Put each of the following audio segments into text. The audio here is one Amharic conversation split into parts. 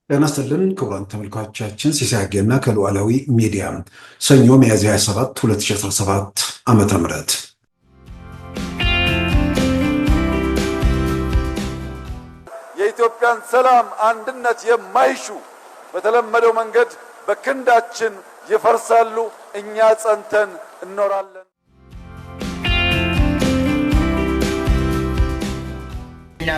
ጤና ይስጥልን ክቡራን ተመልካቾቻችን፣ ሲሳይ አጌና ከሉዓላዊ ሚዲያ ሰኞ ሚያዝያ 27 2017 ዓመተ ምህረት የኢትዮጵያን ሰላም አንድነት የማይሹ በተለመደው መንገድ በክንዳችን ይፈርሳሉ፣ እኛ ጸንተን እንኖራለን።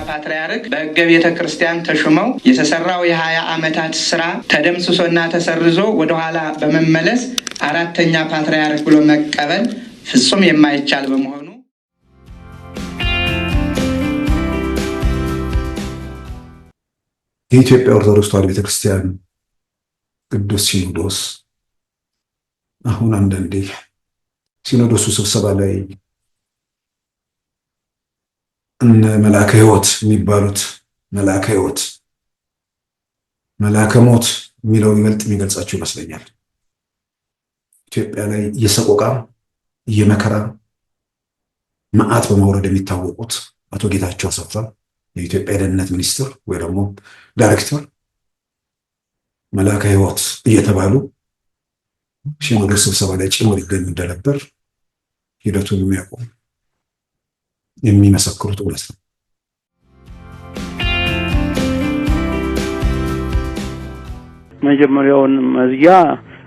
ፓትርያርክ በሕገ ቤተ ክርስቲያን ተሹመው የተሰራው የ20 ዓመታት ስራ ተደምስሶና ተሰርዞ ወደኋላ በመመለስ አራተኛ ፓትርያርክ ብሎ መቀበል ፍጹም የማይቻል በመሆኑ የኢትዮጵያ ኦርቶዶክስ ተዋሕዶ ቤተክርስቲያን ቅዱስ ሲኖዶስ አሁን አንዳንዴ ሲኖዶሱ ስብሰባ ላይ እነ መልአከ ሕይወት የሚባሉት መልአከ ሕይወት መልአከ ሞት የሚለው ይበልጥ የሚገልጻቸው ይመስለኛል። ኢትዮጵያ ላይ የሰቆቃ የመከራ መዓት በማውረድ የሚታወቁት አቶ ጌታቸው አሰፋ የኢትዮጵያ የደህንነት ሚኒስትር ወይ ደግሞ ዳይሬክተር መልአከ ሕይወት እየተባሉ ሲኖዶስ ስብሰባ ላይ ጭምር ይገኙ እንደነበር ሂደቱን የሚያውቁ የሚመሰክሩት እውነት ነው። መጀመሪያውን መዝጊያ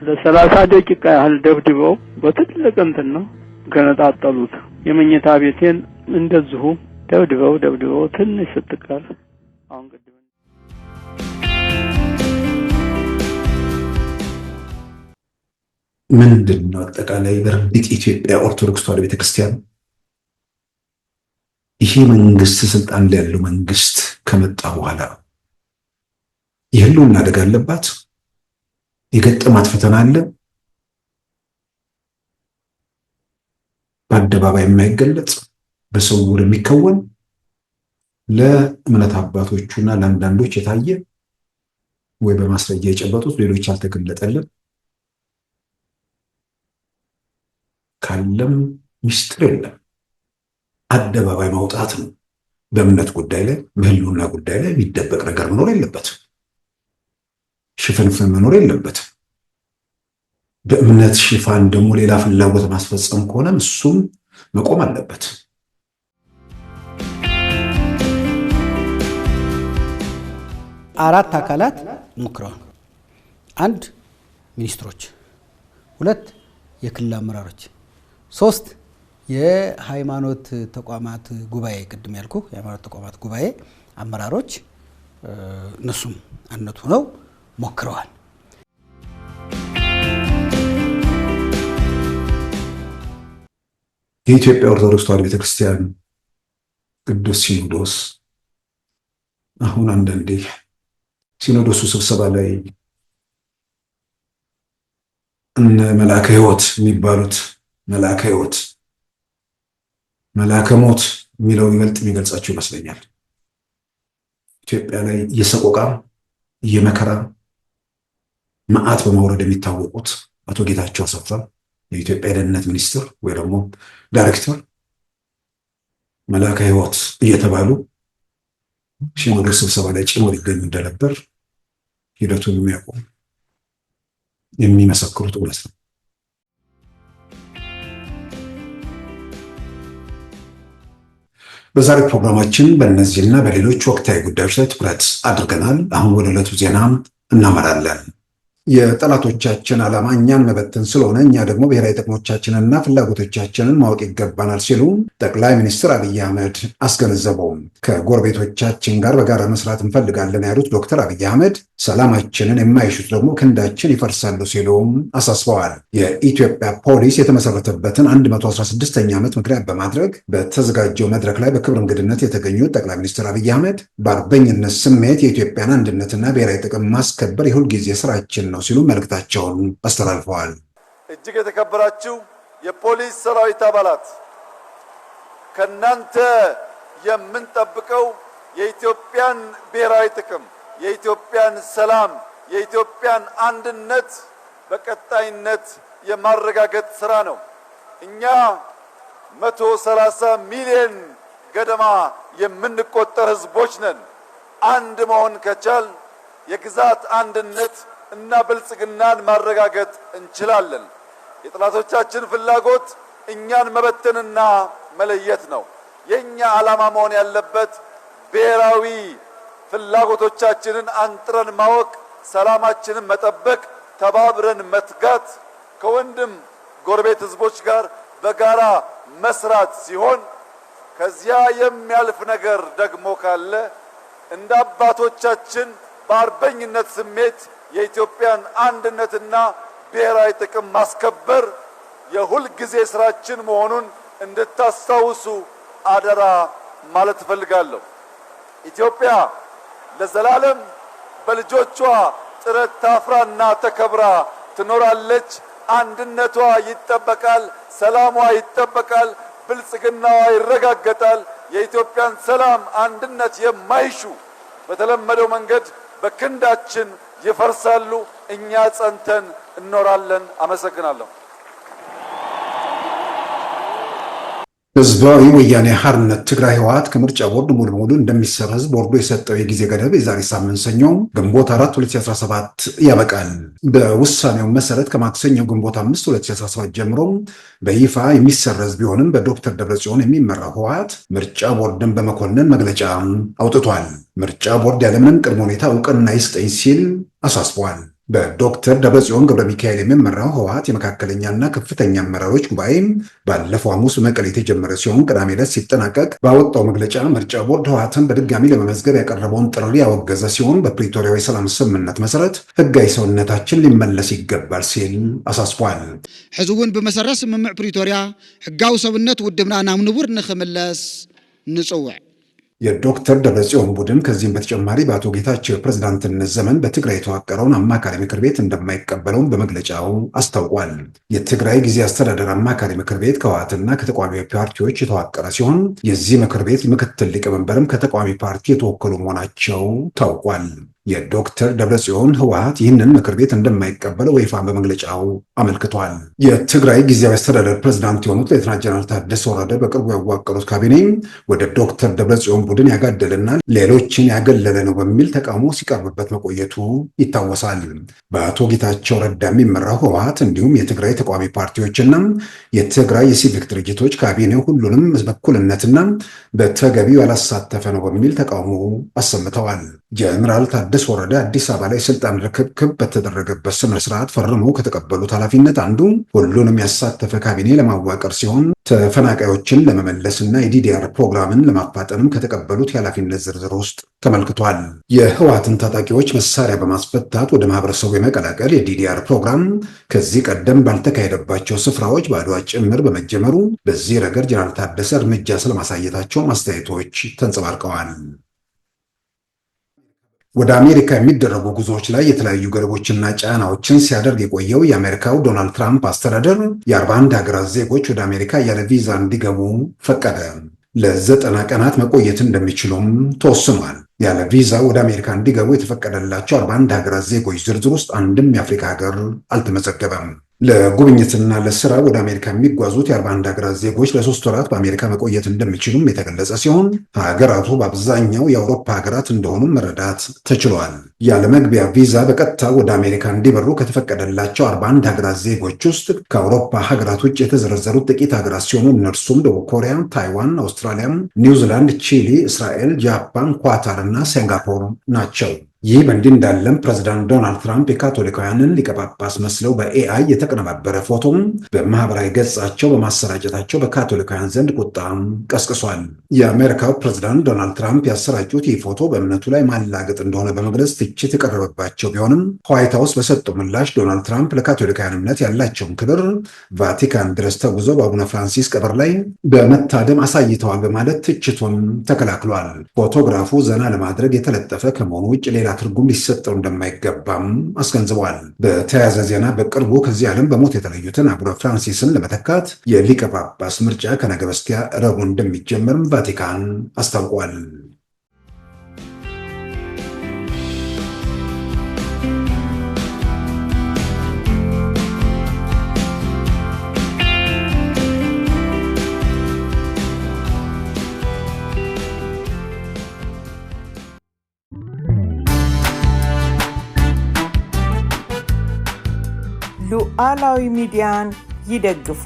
ለ30 ደቂቃ ያህል ደብድበው በትልቅ እንትን ነው ገነጣጠሉት። የመኝታ ቤቴን እንደዚሁ ደብድበው ትንሽ ስትቀር አሁን ቅድም ምንድን ነው አጠቃላይ በርግጥ ኢትዮጵያ ኦርቶዶክስ ተዋሕዶ ቤተክርስቲያን ይሄ መንግስት ስልጣን ላይ ያለው መንግስት ከመጣ በኋላ የህልውና አደጋ አለባት። የገጠማት ፈተና አለ። በአደባባይ የማይገለጽ በስውር የሚከወን ለእምነት አባቶቹና ለአንዳንዶች የታየ ወይ በማስረጃ የጨበጡት ሌሎች ያልተገለጠልን ካለም ሚስጥር የለም። አደባባይ ማውጣት ነው። በእምነት ጉዳይ ላይ በህልውና ጉዳይ ላይ የሚደበቅ ነገር መኖር የለበትም። ሽፍንፍን መኖር የለበትም። በእምነት ሽፋን ደግሞ ሌላ ፍላጎት ማስፈጸም ከሆነም እሱም መቆም አለበት። አራት አካላት ሞክረዋል። አንድ ሚኒስትሮች፣ ሁለት የክልል አመራሮች፣ ሶስት የሃይማኖት ተቋማት ጉባኤ ቅድም ያልኩ የሃይማኖት ተቋማት ጉባኤ አመራሮች እነሱም አንድነት ሆነው ሞክረዋል። የኢትዮጵያ ኦርቶዶክስ ተዋሕዶ ቤተክርስቲያን ቅዱስ ሲኖዶስ አሁን አንዳንዴ ሲኖዶሱ ስብሰባ ላይ እነ መልአከ ሕይወት የሚባሉት መልአከ ሕይወት መልአከ ሞት የሚለው ይበልጥ የሚገልጻቸው ይመስለኛል። ኢትዮጵያ ላይ የሰቆቃ የመከራ መዓት በማውረድ የሚታወቁት አቶ ጌታቸው አሰፋ የኢትዮጵያ የደህንነት ሚኒስትር ወይ ደግሞ ዳይሬክተር መልአከ ሕይወት እየተባሉ ሲኖዶስ ስብሰባ ላይ ጭምር ይገኙ እንደነበር ሂደቱን የሚያውቁ የሚመሰክሩት እውነት ነው። በዛሬው ፕሮግራማችን በእነዚህና በሌሎች ወቅታዊ ጉዳዮች ላይ ትኩረት አድርገናል። አሁን ወደ ዕለቱ ዜና እናመራለን። የጠላቶቻችን ዓላማ እኛን መበተን ስለሆነ እኛ ደግሞ ብሔራዊ ጥቅሞቻችንንና ፍላጎቶቻችንን ማወቅ ይገባናል ሲሉ ጠቅላይ ሚኒስትር አብይ አህመድ አስገነዘበው። ከጎረቤቶቻችን ጋር በጋራ መስራት እንፈልጋለን ያሉት ዶክተር አብይ አህመድ ሰላማችንን የማይሹት ደግሞ ክንዳችን ይፈርሳሉ ሲሉም አሳስበዋል። የኢትዮጵያ ፖሊስ የተመሰረተበትን 116ኛ ዓመት ምክንያት በማድረግ በተዘጋጀው መድረክ ላይ በክብር እንግድነት የተገኙት ጠቅላይ ሚኒስትር አብይ አህመድ በአርበኝነት ስሜት የኢትዮጵያን አንድነትና ብሔራዊ ጥቅም ማስከበር የሁልጊዜ ስራችን ነው ሲሉ መልእክታቸውን አስተላልፈዋል። እጅግ የተከበራችሁ የፖሊስ ሰራዊት አባላት ከናንተ የምንጠብቀው የኢትዮጵያን ብሔራዊ ጥቅም፣ የኢትዮጵያን ሰላም፣ የኢትዮጵያን አንድነት በቀጣይነት የማረጋገጥ ስራ ነው። እኛ 130 ሚሊዮን ገደማ የምንቆጠር ህዝቦች ነን። አንድ መሆን ከቻል የግዛት አንድነት እና ብልጽግናን ማረጋገጥ እንችላለን። የጠላቶቻችን ፍላጎት እኛን መበተንና መለየት ነው። የኛ ዓላማ መሆን ያለበት ብሔራዊ ፍላጎቶቻችንን አንጥረን ማወቅ፣ ሰላማችንን መጠበቅ፣ ተባብረን መትጋት፣ ከወንድም ጎረቤት ህዝቦች ጋር በጋራ መስራት ሲሆን ከዚያ የሚያልፍ ነገር ደግሞ ካለ እንደ አባቶቻችን በአርበኝነት ስሜት የኢትዮጵያን አንድነትና ብሔራዊ ጥቅም ማስከበር የሁል ጊዜ ስራችን መሆኑን እንድታስታውሱ አደራ ማለት እፈልጋለሁ። ኢትዮጵያ ለዘላለም በልጆቿ ጥረት ታፍራና ተከብራ ትኖራለች። አንድነቷ ይጠበቃል፣ ሰላሟ ይጠበቃል፣ ብልጽግናዋ ይረጋገጣል። የኢትዮጵያን ሰላም አንድነት የማይሹ በተለመደው መንገድ በክንዳችን ይፈርሳሉ። እኛ ጸንተን እኖራለን። አመሰግናለሁ። ህዝባዊ ወያኔ ሓርነት ትግራይ ህወሓት ከምርጫ ቦርድ ሙሉ በሙሉ እንደሚሰረዝ ቦርዱ የሰጠው የጊዜ ገደብ የዛሬ ሳምንት ሰኞ ግንቦት 4 2017 ያበቃል። በውሳኔው መሰረት ከማክሰኞው ግንቦት 5 2017 ጀምሮ በይፋ የሚሰረዝ ቢሆንም በዶክተር ደብረጽዮን የሚመራው ህወሓት ምርጫ ቦርድን በመኮነን መግለጫ አውጥቷል። ምርጫ ቦርድ ያለምንም ቅድመ ሁኔታ እውቅና ይስጠኝ ሲል አሳስቧል። በዶክተር ደብረጽዮን ገብረ ሚካኤል የሚመራው ህወሓት የመካከለኛና ከፍተኛ አመራሮች ጉባኤ ባለፈው ሐሙስ መቀሌ የተጀመረ ሲሆን ቅዳሜ ዕለት ሲጠናቀቅ ባወጣው መግለጫ ምርጫ ቦርድ ህወሓትን በድጋሚ ለመመዝገብ ያቀረበውን ጥሪ ያወገዘ ሲሆን በፕሪቶሪያው የሰላም ስምምነት መሰረት ህጋዊ ሰውነታችን ሊመለስ ይገባል ሲል አሳስቧል። ሕዚ እውን ብመሰረት ስምምዕ ፕሪቶሪያ ህጋዊ ሰውነት ውድብና ናብ ንቡር ንኽምለስ ንጽውዕ። የዶክተር ደብረጽዮን ቡድን ከዚህም በተጨማሪ በአቶ ጌታቸው የፕሬዝዳንትነት ዘመን በትግራይ የተዋቀረውን አማካሪ ምክር ቤት እንደማይቀበለውም በመግለጫው አስታውቋል። የትግራይ ጊዜ አስተዳደር አማካሪ ምክር ቤት ከህወሓትና ከተቃዋሚ ፓርቲዎች የተዋቀረ ሲሆን የዚህ ምክር ቤት ምክትል ሊቀመንበርም ከተቃዋሚ ፓርቲ የተወከሉ መሆናቸው ታውቋል። የዶክተር ደብረጽዮን ህወሓት ይህንን ምክር ቤት እንደማይቀበለው በይፋ በመግለጫው አመልክቷል። የትግራይ ጊዜያዊ አስተዳደር ፕሬዝዳንት የሆኑት ሌተናንት ጀነራል ታደሰ ወረደ በቅርቡ ያዋቀሩት ካቢኔ ወደ ዶክተር ደብረጽዮን ቡድን ያጋደለና ሌሎችን ያገለለ ነው በሚል ተቃውሞ ሲቀርብበት መቆየቱ ይታወሳል። በአቶ ጌታቸው ረዳ የሚመራው ህወሓት እንዲሁም የትግራይ ተቃዋሚ ፓርቲዎችና የትግራይ የሲቪክ ድርጅቶች ካቢኔው ሁሉንም በእኩልነትና በተገቢው ያላሳተፈ ነው በሚል ተቃውሞ አሰምተዋል። ጀነራል ታደሰ ወረደ አዲስ አበባ ላይ ስልጣን ርክክብ በተደረገበት ስነ ስርዓት ፈርመው ከተቀበሉት ኃላፊነት አንዱ ሁሉንም ያሳተፈ ካቢኔ ለማዋቀር ሲሆን ተፈናቃዮችን ለመመለስና የዲዲአር ፕሮግራምን ለማፋጠንም ከተቀበሉት የኃላፊነት ዝርዝር ውስጥ ተመልክቷል። የህወሓትን ታጣቂዎች መሳሪያ በማስፈታት ወደ ማህበረሰቡ የመቀላቀል የዲዲአር ፕሮግራም ከዚህ ቀደም ባልተካሄደባቸው ስፍራዎች በአድዋ ጭምር በመጀመሩ በዚህ ረገድ ጀነራል ታደሰ እርምጃ ስለማሳየታቸው አስተያየቶች ተንጸባርቀዋል። ወደ አሜሪካ የሚደረጉ ጉዞዎች ላይ የተለያዩ ገደቦችና ጫናዎችን ሲያደርግ የቆየው የአሜሪካው ዶናልድ ትራምፕ አስተዳደር የ41 ሀገራት ዜጎች ወደ አሜሪካ ያለ ቪዛ እንዲገቡ ፈቀደ። ለ90 ቀናት መቆየት እንደሚችሉም ተወስኗል። ያለ ቪዛ ወደ አሜሪካ እንዲገቡ የተፈቀደላቸው 41 ሀገራት ዜጎች ዝርዝር ውስጥ አንድም የአፍሪካ ሀገር አልተመዘገበም። ለጉብኝትና ለስራ ወደ አሜሪካ የሚጓዙት የ41 ሀገራት ዜጎች ለ3 ወራት በአሜሪካ መቆየት እንደሚችሉም የተገለጸ ሲሆን ሀገራቱ በአብዛኛው የአውሮፓ ሀገራት እንደሆኑ መረዳት ተችሏል። ያለ መግቢያ ቪዛ በቀጥታ ወደ አሜሪካ እንዲበሩ ከተፈቀደላቸው 41 ሀገራት ዜጎች ውስጥ ከአውሮፓ ሀገራት ውጭ የተዘረዘሩት ጥቂት ሀገራት ሲሆኑ እነርሱም ደቡብ ኮሪያ፣ ታይዋን፣ አውስትራሊያ፣ ኒውዚላንድ፣ ቺሊ፣ እስራኤል፣ ጃፓን፣ ኳታር እና ሲንጋፖር ናቸው። ይህ በእንዲህ እንዳለም ፕሬዝዳንት ዶናልድ ትራምፕ የካቶሊካውያንን ሊቀ ጳጳስ መስለው በኤአይ የተቀነባበረ ፎቶም በማህበራዊ ገጻቸው በማሰራጨታቸው በካቶሊካውያን ዘንድ ቁጣም ቀስቅሷል። የአሜሪካው ፕሬዝዳንት ዶናልድ ትራምፕ ያሰራጩት ይህ ፎቶ በእምነቱ ላይ ማላገጥ እንደሆነ በመግለጽ ትችት የቀረበባቸው ቢሆንም ዋይት ሃውስ በሰጠው ምላሽ ዶናልድ ትራምፕ ለካቶሊካውያን እምነት ያላቸውን ክብር ቫቲካን ድረስ ተጉዘው በአቡነ ፍራንሲስ ቀብር ላይ በመታደም አሳይተዋል በማለት ትችቱን ተከላክሏል። ፎቶግራፉ ዘና ለማድረግ የተለጠፈ ከመሆኑ ውጭ ሌላ ትርጉም ሊሰጠው እንደማይገባም አስገንዝበዋል። በተያያዘ ዜና በቅርቡ ከዚህ ዓለም በሞት የተለዩትን አቡነ ፍራንሲስን ለመተካት የሊቀ ጳጳስ ምርጫ ከነገ በስቲያ ረቡዕ እንደሚጀመርም ቫቲካን አስታውቋል። ሉዓላዊ ሚዲያን ይደግፉ።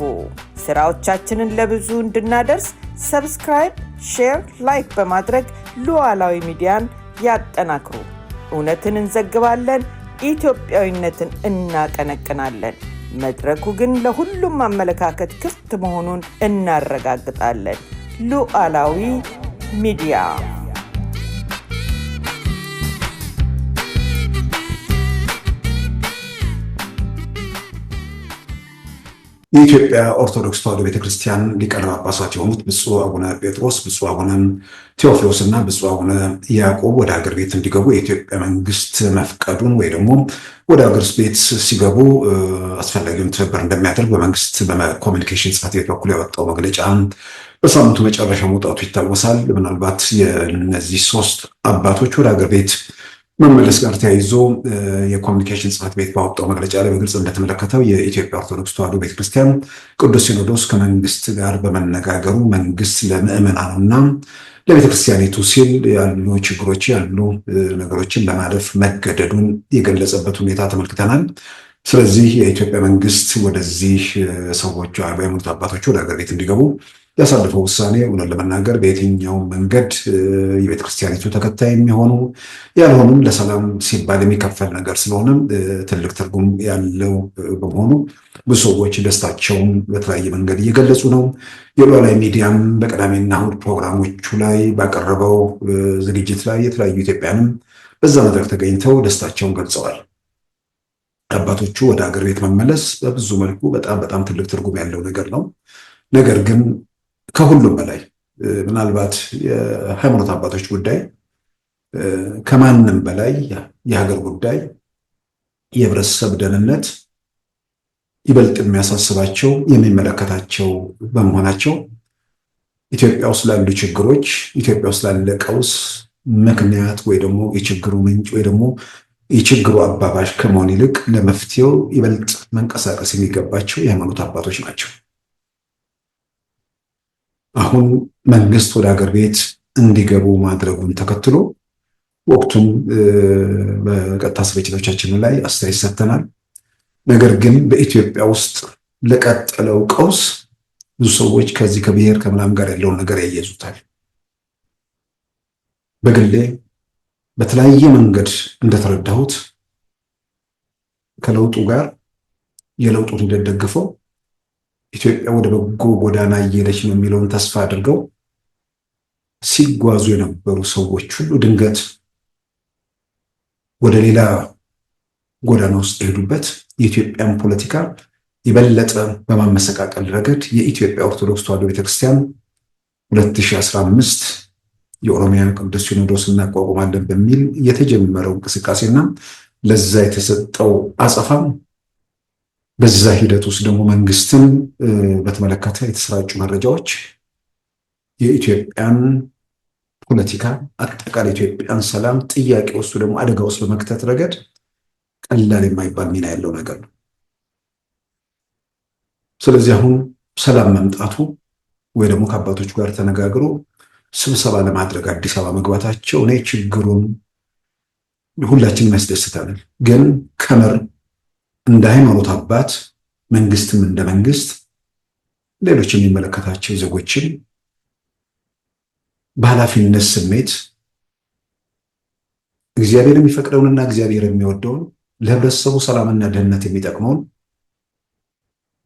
ስራዎቻችንን ለብዙ እንድናደርስ ሰብስክራይብ፣ ሼር፣ ላይክ በማድረግ ሉዓላዊ ሚዲያን ያጠናክሩ። እውነትን እንዘግባለን፣ ኢትዮጵያዊነትን እናቀነቅናለን። መድረኩ ግን ለሁሉም አመለካከት ክፍት መሆኑን እናረጋግጣለን። ሉዓላዊ ሚዲያ የኢትዮጵያ ኦርቶዶክስ ተዋሕዶ ቤተክርስቲያን ሊቃነ ጳጳሳት የሆኑት ብፁዕ አቡነ ጴጥሮስ፣ ብፁዕ አቡነ ቴዎፍሎስ እና ብፁዕ አቡነ ያዕቆብ ወደ ሀገር ቤት እንዲገቡ የኢትዮጵያ መንግስት መፍቀዱን ወይ ደግሞ ወደ ሀገር ቤት ሲገቡ አስፈላጊውን ትብብር እንደሚያደርግ በመንግስት በኮሚኒኬሽን ጽሕፈት ቤት በኩል ያወጣው መግለጫ በሳምንቱ መጨረሻ መውጣቱ ይታወሳል። ምናልባት የእነዚህ ሶስት አባቶች ወደ ሀገር ቤት መመለስ ጋር ተያይዞ የኮሚኒኬሽን ጽሕፈት ቤት ባወጣው መግለጫ ላይ በግልጽ እንደተመለከተው የኢትዮጵያ ኦርቶዶክስ ተዋሕዶ ቤተክርስቲያን ቅዱስ ሲኖዶስ ከመንግስት ጋር በመነጋገሩ መንግስት ለምዕመናኑና ለቤተክርስቲያኒቱ ሲል ያሉ ችግሮች ያሉ ነገሮችን ለማለፍ መገደዱን የገለጸበት ሁኔታ ተመልክተናል። ስለዚህ የኢትዮጵያ መንግስት ወደዚህ ሰዎች ሃይማኖት አባቶች ወደ ሀገር ቤት እንዲገቡ ያሳለፈው ውሳኔ እውነት ለመናገር በየትኛው መንገድ የቤተክርስቲያኒቱ ተከታይ የሚሆኑ ያልሆኑም ለሰላም ሲባል የሚከፈል ነገር ስለሆነ ትልቅ ትርጉም ያለው በመሆኑ ብዙ ሰዎች ደስታቸውን በተለያየ መንገድ እየገለጹ ነው። የሉዓላዊ ሚዲያም በቅዳሜና እሑድ ፕሮግራሞቹ ላይ ባቀረበው ዝግጅት ላይ የተለያዩ ኢትዮጵያንም በዛ መድረክ ተገኝተው ደስታቸውን ገልጸዋል። አባቶቹ ወደ ሀገር ቤት መመለስ በብዙ መልኩ በጣም ትልቅ ትርጉም ያለው ነገር ነው። ነገር ግን ከሁሉም በላይ ምናልባት የሃይማኖት አባቶች ጉዳይ ከማንም በላይ የሀገር ጉዳይ፣ የህብረተሰብ ደህንነት ይበልጥ የሚያሳስባቸው የሚመለከታቸው በመሆናቸው ኢትዮጵያ ውስጥ ላሉ ችግሮች፣ ኢትዮጵያ ውስጥ ላለ ቀውስ ምክንያት ወይ ደግሞ የችግሩ ምንጭ ወይ ደግሞ የችግሩ አባባሽ ከመሆን ይልቅ ለመፍትሄው ይበልጥ መንቀሳቀስ የሚገባቸው የሃይማኖት አባቶች ናቸው። አሁን መንግስት ወደ ሀገር ቤት እንዲገቡ ማድረጉን ተከትሎ ወቅቱም በቀጥታ ስርጭቶቻችን ላይ አስተያየት ሰጥተናል። ነገር ግን በኢትዮጵያ ውስጥ ለቀጠለው ቀውስ ብዙ ሰዎች ከዚህ ከብሔር ከምናምን ጋር ያለውን ነገር ያያይዙታል። በግሌ በተለያየ መንገድ እንደተረዳሁት ከለውጡ ጋር የለውጡን ሂደት ደግፈው ኢትዮጵያ ወደ በጎ ጎዳና እየሄደች ነው የሚለውን ተስፋ አድርገው ሲጓዙ የነበሩ ሰዎች ሁሉ ድንገት ወደ ሌላ ጎዳና ውስጥ የሄዱበት የኢትዮጵያን ፖለቲካ የበለጠ በማመሰቃቀል ረገድ የኢትዮጵያ ኦርቶዶክስ ተዋሕዶ ቤተክርስቲያን 2015 የኦሮሚያ ቅዱስ ሲኖዶስ እናቋቁማለን በሚል የተጀመረው እንቅስቃሴና ለዛ የተሰጠው አጸፋም በዛ ሂደት ውስጥ ደግሞ መንግስትን በተመለከተ የተሰራጩ መረጃዎች የኢትዮጵያን ፖለቲካ አጠቃላይ ኢትዮጵያን ሰላም ጥያቄ ውስጥ ደግሞ አደጋ ውስጥ በመክተት ረገድ ቀላል የማይባል ሚና ያለው ነገር ነው። ስለዚህ አሁን ሰላም መምጣቱ ወይ ደግሞ ከአባቶቹ ጋር ተነጋግሮ ስብሰባ ለማድረግ አዲስ አበባ መግባታቸው እኔ ችግሩን ሁላችንም ያስደስተናል። ግን ከምር እንደ ሃይማኖት አባት መንግስትም እንደ መንግስት ሌሎች የሚመለከታቸው ዜጎችን በኃላፊነት ስሜት እግዚአብሔር የሚፈቅደውንና እግዚአብሔር የሚወደውን ለህብረተሰቡ ሰላምና ደህንነት የሚጠቅመውን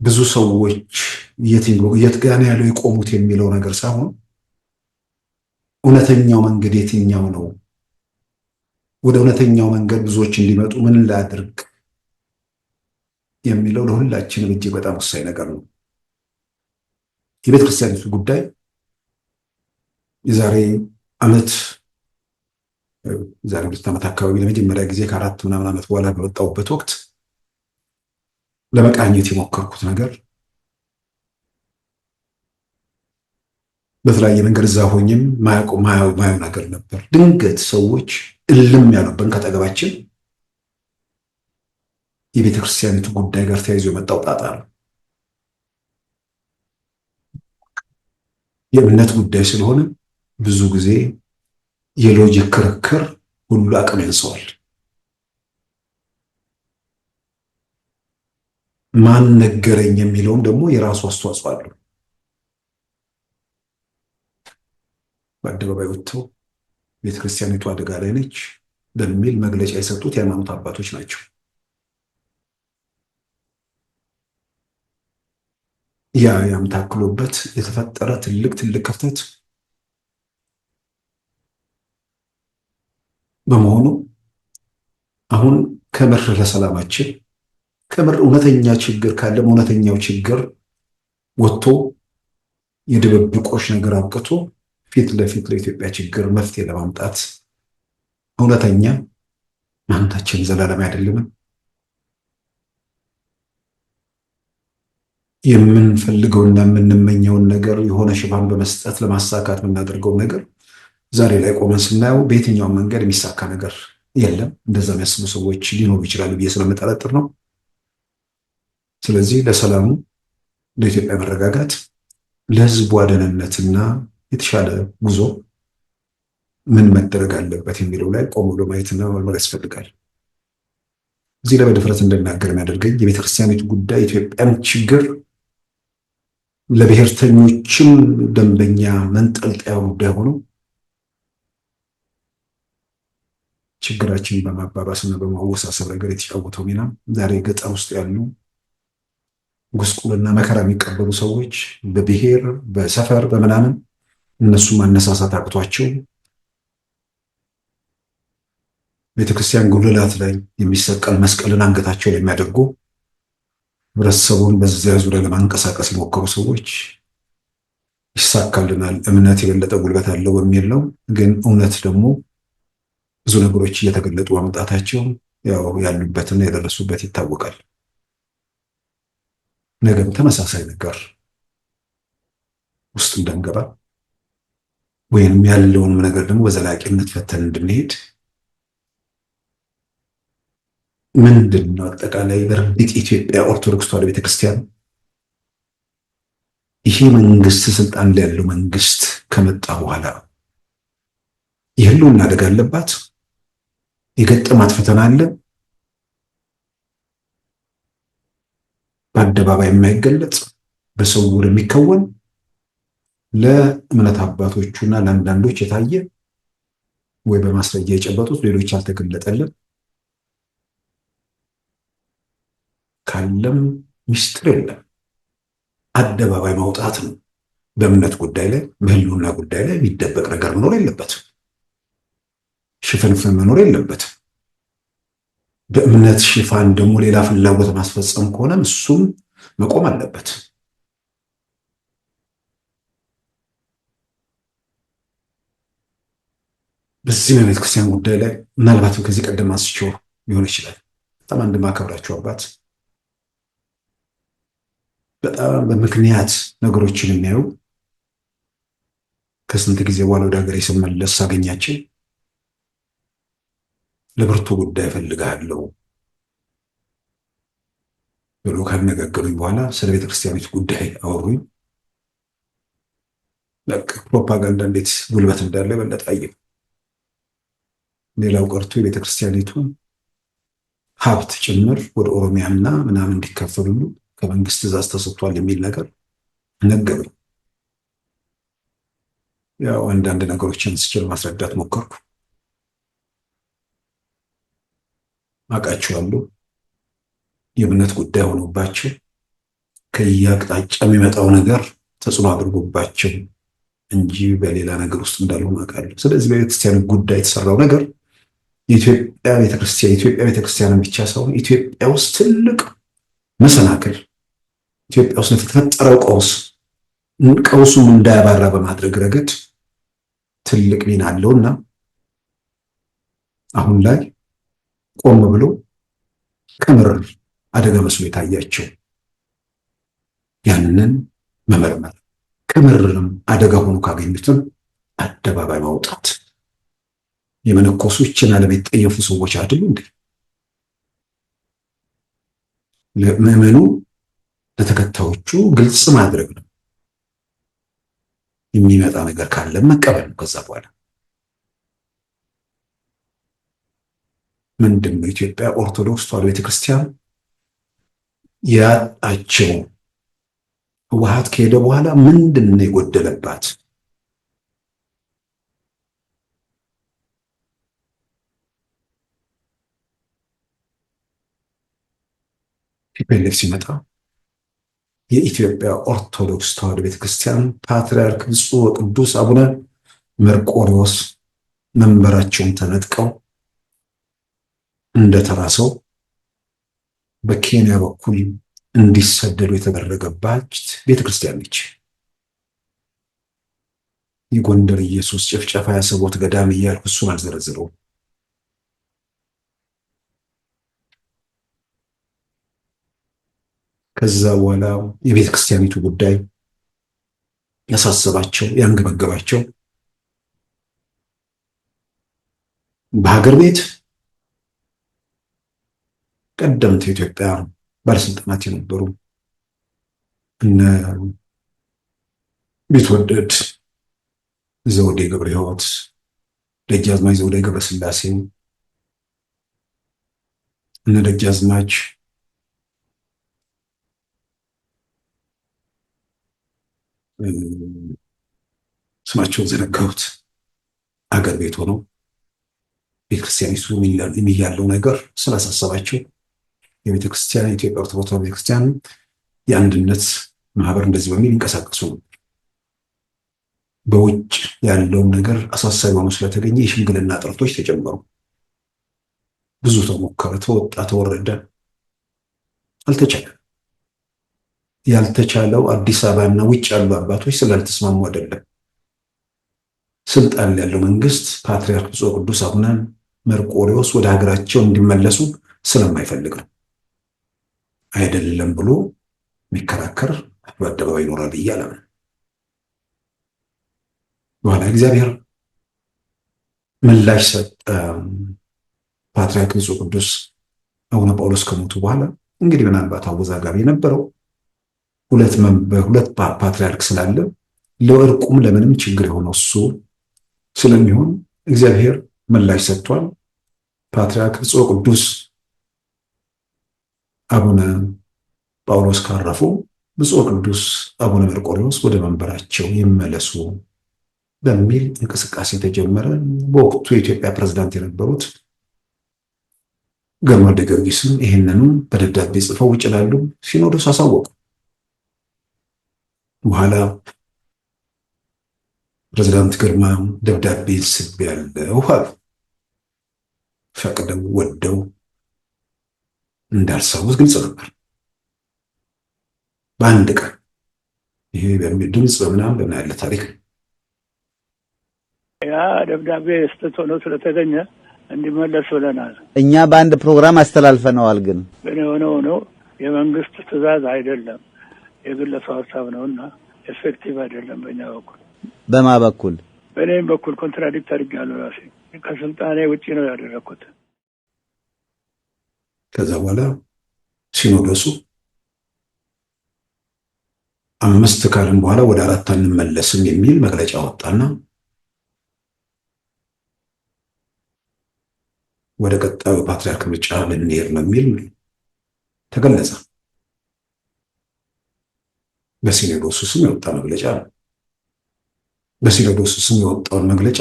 ብዙ ሰዎች የት ጋር ነው ያለው የቆሙት የሚለው ነገር ሳይሆን እውነተኛው መንገድ የትኛው ነው፣ ወደ እውነተኛው መንገድ ብዙዎች እንዲመጡ ምን ላድርግ የሚለው ለሁላችንም እጅግ በጣም ወሳኝ ነገር ነው። የቤተ ክርስቲያኒቱ ጉዳይ የዛሬ ዓመት ዛሬ 2 ዓመት አካባቢ ለመጀመሪያ ጊዜ ከ4 ምናምን ዓመት በኋላ በወጣሁበት ወቅት ለመቃኘት የሞከርኩት ነገር በተለያየ መንገድ እዛ ሆኜም ማየው ነገር ነበር። ድንገት ሰዎች እልም ያሉብን ከጠገባችን የቤተ ክርስቲያኒቱ ጉዳይ ጋር ተያይዞ የመጣው ጣጣ ነው። የእምነት ጉዳይ ስለሆነ ብዙ ጊዜ የሎጂክ ክርክር ሁሉ አቅም ያንሰዋል። ማን ነገረኝ የሚለውም ደግሞ የራሱ አስተዋጽኦ አለው። በአደባባይ ወጥተው ቤተክርስቲያኒቱ አደጋ ላይ ነች በሚል መግለጫ የሰጡት የሃይማኖት አባቶች ናቸው። ያም ታክሎበት የተፈጠረ ትልቅ ክፍተት በመሆኑ አሁን ከምር ለሰላማችን ከምር እውነተኛ ችግር ካለም እውነተኛው ችግር ወጥቶ የድብብቆሽ ነገር አብቅቶ ፊት ለፊት ለኢትዮጵያ ችግር መፍትሄ ለማምጣት እውነተኛ ማንነታችን ዘላለም አይደለም። የምንፈልገውና የምንመኘውን ነገር የሆነ ሽፋን በመስጠት ለማሳካት የምናደርገው ነገር ዛሬ ላይ ቆመን ስናየው በየትኛው መንገድ የሚሳካ ነገር የለም። እንደዛ የሚያስቡ ሰዎች ሊኖሩ ይችላሉ ብዬ ስለምጠረጥር ነው። ስለዚህ ለሰላሙ፣ ለኢትዮጵያ መረጋጋት፣ ለሕዝቡ ደህንነትና የተሻለ ጉዞ ምን መደረግ አለበት የሚለው ላይ ቆም ብሎ ማየትና መመር ያስፈልጋል። እዚህ ላይ በድፍረት እንድናገር የሚያደርገኝ የቤተክርስቲያኒቱ ጉዳይ ኢትዮጵያን ችግር ለብሔርተኞችም ደንበኛ መንጠልጠያ ጉዳይ ሆኖ ችግራችንን በማባባስና በማወሳሰብ ነገር የተጫወተው ሚና ዛሬ ገጠር ውስጥ ያሉ ጉስቁልና መከራ የሚቀበሉ ሰዎች በብሔር በሰፈር በምናምን እነሱ ማነሳሳት አቅቷቸው ቤተክርስቲያን ጉልላት ላይ የሚሰቀል መስቀልን አንገታቸው ላይ የሚያደርጉ ህብረተሰቡን በዚያ ዙሪያ ለማንቀሳቀስ የሞከሩ ሰዎች ይሳካልናል፣ እምነት የበለጠ ጉልበት አለው በሚል ነው። ግን እውነት ደግሞ ብዙ ነገሮች እየተገለጡ በመምጣታቸው ያው ያሉበትና የደረሱበት ይታወቃል። ነገም ተመሳሳይ ነገር ውስጥ እንዳንገባ ወይንም ያለውንም ነገር ደግሞ በዘላቂነት ፈተን እንድንሄድ ምንድነው አጠቃላይ በርግጥ ኢትዮጵያ ኦርቶዶክስ ተዋሕዶ ቤተክርስቲያን ይሄ መንግስት ስልጣን ላይ ያለው መንግስት ከመጣ በኋላ የህልውና አደጋ አለባት። የገጠማት ፈተና አለ። በአደባባይ የማይገለጽ በስውር የሚከወን ለእምነት አባቶቹና ለአንዳንዶች የታየ ወይ በማስረጃ የጨበጡት ሌሎች ያልተገለጠልን ካለም ሚስጥር የለም። አደባባይ ማውጣት ነው። በእምነት ጉዳይ ላይ በህልውና ጉዳይ ላይ የሚደበቅ ነገር መኖር የለበትም። ሽፍንፍን መኖር የለበትም። በእምነት ሽፋን ደግሞ ሌላ ፍላጎት ማስፈጸም ከሆነም እሱም መቆም አለበት። በዚህ በቤተ ክርስቲያን ጉዳይ ላይ ምናልባትም ከዚህ ቀደም አንስቼው ሊሆን ይችላል። በጣም አንድ ማከብራቸው አባት በጣም በምክንያት ነገሮችን የሚያዩ ከስንት ጊዜ በኋላ ወደ ሀገሬ ስመለስ ሳገኛቸው ለብርቱ ጉዳይ እፈልግሃለሁ ብሎ ካነጋገሩኝ በኋላ ስለ ቤተክርስቲያኒቱ ጉዳይ አወሩኝ። ለቅ ፕሮፓጋንዳ እንዴት ጉልበት እንዳለ በለጠ አየሁ። ሌላው ቀርቶ የቤተክርስቲያኒቱን ሀብት ጭምር ወደ ኦሮሚያና ምናምን እንዲከፈሉሉ ከመንግስት ትእዛዝ ተሰጥቷል የሚል ነገር ነገሩኝ። ያው አንዳንድ ነገሮችን ስችል ማስረዳት ሞከርኩ። አውቃቸዋለሁ። የእምነት ጉዳይ ሆኖባቸው ከየአቅጣጫ የሚመጣው ነገር ተጽዕኖ አድርጎባቸው እንጂ በሌላ ነገር ውስጥ እንዳልሆነ አውቃለሁ። ስለዚህ በቤተክርስቲያን ጉዳይ የተሰራው ነገር የኢትዮጵያ ቤተክርስቲያንን ብቻ ሳይሆን ኢትዮጵያ ውስጥ ትልቅ መሰናክል፣ ኢትዮጵያ ውስጥ የተፈጠረው ቀውሱም እንዳያባራ በማድረግ ረገድ ትልቅ ሚና አለውና አሁን ላይ ቆም ብሎ ከምር አደጋ መስሎ የታያቸው ያንን መመርመር፣ ከምርም አደጋ ሆኖ ካገኙትም አደባባይ ማውጣት። የመነኮሱ ይችን ዓለም የተጠየፉ ሰዎች አይደሉ እንዴ? ለምዕመኑ ለተከታዮቹ ግልጽ ማድረግ ነው። የሚመጣ ነገር ካለ መቀበል ነው። ከዛ በኋላ ምንድነው ኢትዮጵያ ኦርቶዶክስ ተዋሕዶ ቤተክርስቲያን ያጣቸው ህወሓት ከሄደ በኋላ ምንድን ነው የጎደለባት? ቲፒኤልኤፍ ሲመጣ የኢትዮጵያ ኦርቶዶክስ ተዋሕዶ ቤተክርስቲያን ፓትርያርክ ብፁዕ ወቅዱስ አቡነ መርቆሬዎስ መንበራቸውን ተነጥቀው እንደተራሰው በኬንያ በኩል እንዲሰደዱ የተደረገባት ቤተክርስቲያን ነች። የጎንደር ኢየሱስ ጭፍጨፋ፣ ያሰቦት ገዳም እያልኩ እሱን አልዘረዝረውም። ከዛ በኋላ የቤተ ክርስቲያኒቱ ጉዳይ ያሳሰባቸው ያንገበገባቸው በሀገር ቤት ቀደምት የኢትዮጵያ ባለስልጣናት የነበሩ እነ ቢትወደድ ዘውዴ ገብረ ሕይወት፣ ደጃዝማች ዘውዴ ገብረ ስላሴ፣ እነ ደጃዝማች ስማቸውን ዘነጋሁት አገር ቤት ሆነው ቤተክርስቲያኒቱ የሚያለው ነገር ስላሳሰባቸው የቤተክርስቲያን የኢትዮጵያ ኦርቶዶክስ ቤተክርስቲያን የአንድነት ማህበር እንደዚህ በሚል ይንቀሳቀሱ ነው። በውጭ ያለውን ነገር አሳሳቢ ሆኖ ስለተገኘ የሽምግልና ጥረቶች ተጀመሩ። ብዙ ተሞከረ፣ ተወጣ፣ ተወረደ፣ አልተቻለም። ያልተቻለው አዲስ አበባና ውጭ ያሉ አባቶች ስላልተስማሙ አይደለም። ስልጣን ያለው መንግስት ፓትርያርክ ብፁዕ ቅዱስ አቡነ መርቆሬዎስ ወደ ሀገራቸው እንዲመለሱ ስለማይፈልግ ነው። አይደለም ብሎ የሚከራከር በአደባባይ ይኖራል ብዬ አላምንም። በኋላ እግዚአብሔር ምላሽ ሰጠ። ፓትርያርክ ብፁዕ ቅዱስ አቡነ ጳውሎስ ከሞቱ በኋላ እንግዲህ ምናልባት አወዛጋቢ የነበረው ሁለት ፓትርያርክ ስላለ ለእርቁም ለምንም ችግር የሆነው እሱ ስለሚሆን እግዚአብሔር ምላሽ ሰጥቷል። ፓትርያርክ ብፁዕ ቅዱስ አቡነ ጳውሎስ ካረፉ ብፁዕ ቅዱስ አቡነ መርቆሬዎስ ወደ መንበራቸው ይመለሱ በሚል እንቅስቃሴ ተጀመረ። በወቅቱ የኢትዮጵያ ፕሬዝዳንት የነበሩት ግርማ ወልደ ጊዮርጊስም ይህንኑ በደብዳቤ ጽፈው ውጭ ላሉ ሲኖዶስ አሳወቁ። በኋላ ፕሬዝዳንት ግርማ ደብዳቤ ጽፌያለሁ አሉ። ፈቅደው ወደው እንዳልሰሙት ግልጽ ነበር። በአንድ ቀን ይሄ ድምፅ በምናምን ያለ ታሪክ ነው። ያ ደብዳቤ ስህተት ሆኖ ስለተገኘ እንዲመለስ ብለናል። እኛ በአንድ ፕሮግራም አስተላልፈነዋል። ግን ሆኖ የመንግስት ትዕዛዝ አይደለም፣ የግለሰብ ሀሳብ ነውና ኤፌክቲቭ አይደለም። በእኛ በኩል በማ በኩል በእኔም በኩል ኮንትራዲክት አድርጌያለሁ። ራሴ ከስልጣኔ ውጪ ነው ያደረኩት። ከዛ በኋላ ሲኖዶሱ 5 ካልን በኋላ ወደ 4 አንመለስም የሚል መግለጫ ወጣና ወደ ቀጣዩ ፓትርያርክ ምርጫ ልንሄድ ነው የሚል ተገለጸ። በሲኖዶሱ ስም የወጣ መግለጫ ነው። በሲኖዶሱ ስም የወጣውን መግለጫ